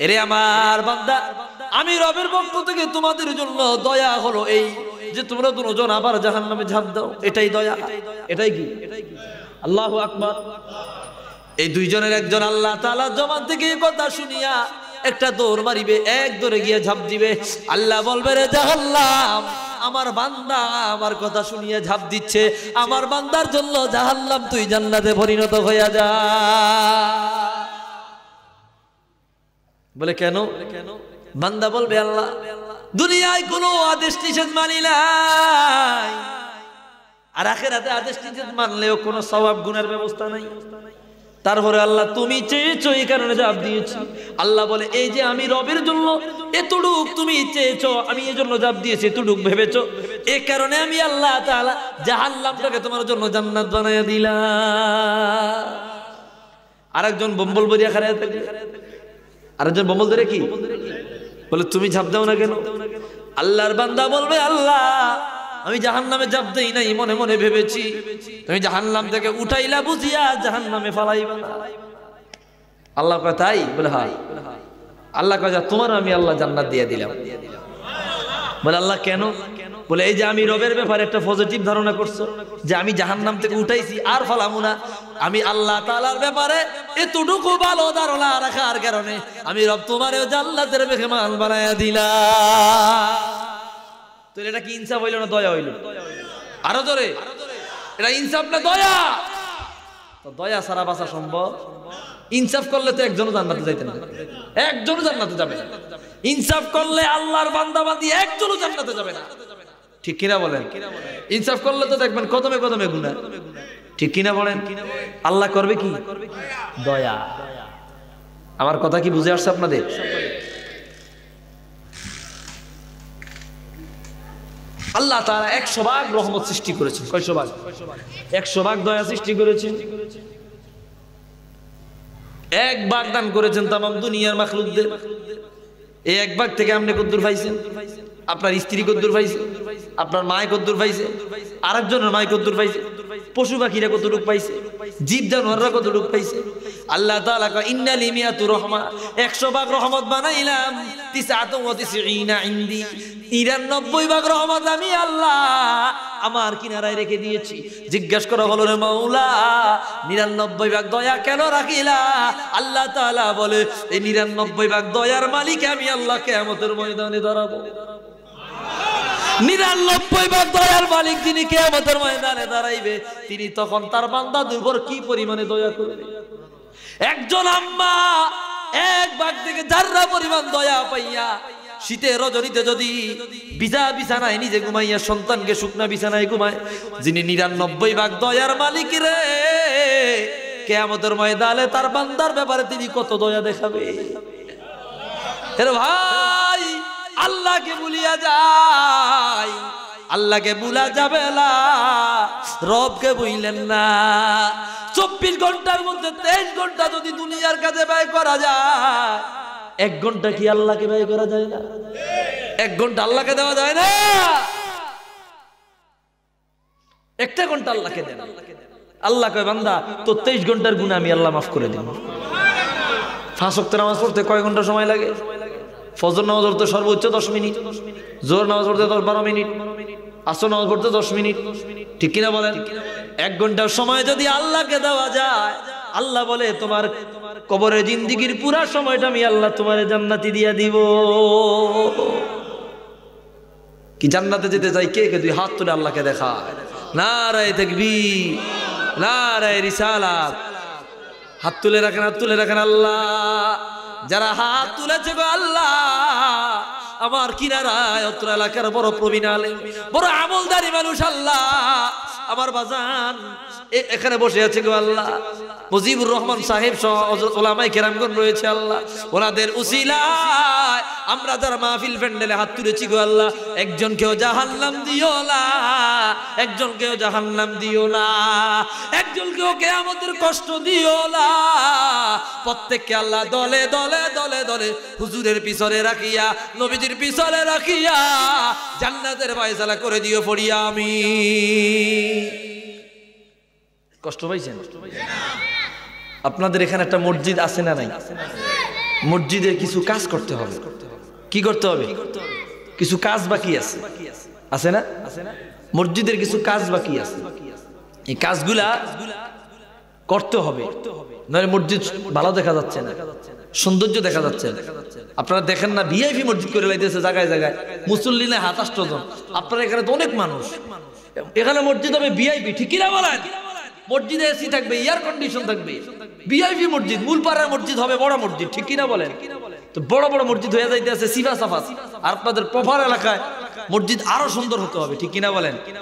এরে আমার বান্দা, আমি রবের পক্ষ থেকে তোমাদের জন্য দয়া হলো এই যে তোমরা দুজন আবার জাহান্নামে ঝাঁপ দাও, এটাই দয়া। এটাই কি? আল্লাহু আকবার। এই দুইজনের একজন আল্লাহ তাআলা জবান থেকে এই কথা শুনিয়া একটা দৌড় মারিবে, এক দৌড়ে গিয়ে ঝাঁপ দিবে। আল্লাহ বলবে, রে জাহান্নাম, আমার বান্দা আমার কথা শুনিয়ে ঝাঁপ দিচ্ছে, আমার বান্দার জন্য জাহান্নাম তুই জান্নাতে পরিণত হইয়া যা। বলে কেন? বান্দা বলবে, আল্লাহ দুনিয়ায় কোনো আদেশ নিষেধ মানি নাই, আর আখিরাতে আদেশ নিষেধ মানলেও কোনো সওয়াব গুনার ব্যবস্থা নাই। তারপরে আল্লাহ তুমি চেয়েছো, এই কারণে জবাব দিয়েছি। আল্লাহ বলে, এই যে আমি রবের জন্য এতটুক তুমি চেয়েছো, আমি এই জন্য জবাব দিয়েছি, এতটুক ভেবেছো, এই কারণে আমি আল্লাহ তাআলা জাহান্নামটাকে তোমার জন্য জান্নাত বানায়া দিলাম। আরেকজন বম্বল বরিয়া খাড়ায় থাকে, আরেকজন বম্বল ধরে কি বলে, তুমি ঝাঁপ দাও না কেন? আল্লাহর বান্দা বলবে, আল্লাহ আমি জাহান্নামে ঝাঁপ দেই নাই, মনে মনে ভেবেছি তুমি জাহান্নাম থেকে উঠাইলা বুঝিয়া জাহান্নামে ফালাইবা না। আল্লাহ কয় তাই? বলে হ্যাঁ। আল্লাহ কয়, তোমার আমি আল্লাহ জান্নাত দিয়ে দিলাম। বলে আল্লাহ কেন? বলে এই যে আমি রবের ব্যাপারে একটা পজিটিভ ধারণা করছো, যে আমি জাহান্নাম থেকে উঠাইছি আর ফালামু না, আমি আল্লাহ তাআলার ব্যাপারে এতটুকু ভালো ধারণা রাখার কারণে আমি রব তোমারেও জান্নাতের মেহমান বানায়া দিলাম। তো এটা কি ইনসাফ হইল না দয়া হইল? আরো জোরে, এটা ইনসাফ না দয়া? তো দয়া ছাড়া বাঁচা সম্ভব? ইনসাফ করলে তো একজনও জান্নাতে যাইতে না, একজনও জান্নাতে যাবে না। ইনসাফ করলে আল্লাহর বান্দা বান্দি একজনও জান্নাতে যাবে না, ঠিক কিনা বলেন? ইনসাফ করলে তো দেখবেন কদমে কদমে গুনাহ, ঠিক কিনা বলেন? আল্লাহ করবে কি? দয়া। আমার কথা কি বুঝে আসছে আপনাদের? আল্লাহ তাআলা 100 ভাগ রহমত সৃষ্টি করেছেন। কয়শো ভাগ? 100 ভাগ দয়া সৃষ্টি করেছেন। 1 ভাগ দান করেছেন তামাম দুনিয়ার মাখলুকদের। এই 1 ভাগ থেকে আপনি কদ্দুর পাইছেন? আপনার স্ত্রী কদ্দুর পাইছে? আপনার মায় কদ্দুর পাইছে? আরেকজনের মায় কদ্দুর পাইছে? পশু পাখিরা কতটুক পাইছে? জীব জানোয়াররা কতটুক পাইছে? আল্লাহ তাআলা কয়, ইন্না লিমিয়াতু রহমা, 100 ভাগ রহমত বানাইলাম, 99 ইনদি, 99 ভাগ রহমত আমি আল্লাহ আমার কিনারায় রেখে দিয়েছি। জিজ্ঞাসা করা হলো, রে মাওলা 99 ভাগ দয়া কেন রাখিলা? আল্লাহ তাআলা বলে, এই 99 ভাগ দয়ার মালিক আমি আল্লাহ কিয়ামতের ময়দানে দাঁড়াবো। 99 ভাগ দয়ার মালিক যিনি কিয়ামতের ময়দানে দাঁড়াইবে, তিনি তখন তার বান্দাদের উপর কি পরিমাণে দয়া করবে। একজন আম্মা 1 ভাগ থেকে যাররা পরিমাণ দয়া পাইয়া শীতের রজনীতে যদি ভিজা বিছানায় নিজে ঘুমাইয়া সন্তানকে শুকনা বিছানায় ঘুমায়, যিনি 99 ভাগ দয়ার মালিক রে, কিয়ামতের ময়দানে তার বান্দার ব্যাপারে তিনি কত দয়া দেখাবে। এর ভাই আল্লাহকে ভুলিয়া যায়, আল্লাহকে ভুলা যাবে না, রবকে ভুইলেন না। 24 ঘন্টার মধ্যে 23 ঘন্টা যদি দুনিয়ার কাজে ব্যয় করা যায়, 1 ঘন্টা কি আল্লাহকে ব্যয় করা যায় না? 1 ঘন্টা আল্লাহকে দেওয়া যায় না? একটা ঘন্টা আল্লাহকে দেন। আল্লাহ কয় বান্দা তোর 23 ঘন্টার গুনাহ আমি আল্লাহ মাফ করে দেব। 5 ওয়াক্ত নামাজ পড়তে কয় ঘন্টা সময় লাগে? ফজর নামাজ পড়তে সর্বোচ্চ 10 মিনিট, জোহর নামাজ পড়তে 10-12 মিনিট, আসর নামাজ পড়তে 10 মিনিট, ঠিক কিনা বলেন? 1 ঘন্টার সময় যদি আল্লাহকে দেওয়া যায়, আল্লাহ বলে তোমার কবরের জিন্দেগির পুরা সময়টা আমি আল্লাহ তোমার জান্নাতি দিয়া দিব। কি জান্নাতে যেতে চাই কে কে? দুই হাত তুলে আল্লাহকে দেখায়। নারায়ে তাকবীর, নারায়ে রিসালাত। হাত তুলে রাখেন, হাত তুলে রাখেন। আল্লাহ যারা হাত তুলেছে গো আল্লাহ, আমার কিনারায় অত্র এলাকার বড় প্রবীণ আলেম, বড় আমলদারি মানুষ আল্লাহ, আমার বাজান এখানে বসে আছে গো আল্লাহ, মুজিবুর রহমান সাহেব সহ ওলামায়ে কেরামগণ রয়েছে আল্লাহ, ওনাদের উসিলায় আমরা যারা মাহফিল প্যান্ডেলে হাত তুলেছি গো আল্লাহ, একজনকেও জাহান্নাম দিও না, একজনকেও জাহান্নাম দিও না, একজনকেও কিয়ামতের কষ্ট দিও না। প্রত্যেককে আল্লাহ দলে দলে দলে দলে হুজুরের পিছনে রাখিয়া, নবীজির পিছনে রাখিয়া জান্নাতের ফয়সালা করে দিও পড়িয়া আমিন। কষ্ট পাইছেন? আপনাদের এখানে একটা মসজিদ আছে না নাই? মসজিদে কিছু কাজ করতে হবে। কি করতে হবে? কিছু কাজ বাকি আছে, আছে না? মসজিদের কিছু কাজ বাকি আছে, এই কাজগুলা করতে হবে, নইলে মসজিদ ভালো দেখা যাচ্ছে না, সৌন্দর্য দেখা যাচ্ছে না। আপনারা দেখেন না ভিআইপি মসজিদ করে লাইতেছে জায়গায় জায়গায়, মুসল্লি না 27 জন। আপনারা এখানে তো অনেক মানুষ, এখানে মসজিদ হবে ভিআইপি, ঠিক কিনা বলেন? মসজিদে এসি থাকবে, এয়ার কন্ডিশন থাকবে, ভিআইপি মসজিদ, মূলপাড়ার মসজিদ হবে বড় মসজিদ, ঠিক কিনা বলেন? তো বড় বড় মসজিদ হয়ে যাইতে আছে সিফা সাফা, আর আপনাদের প্রপার এলাকায় মসজিদ আরো সুন্দর হতে হবে, ঠিক কিনা বলেন?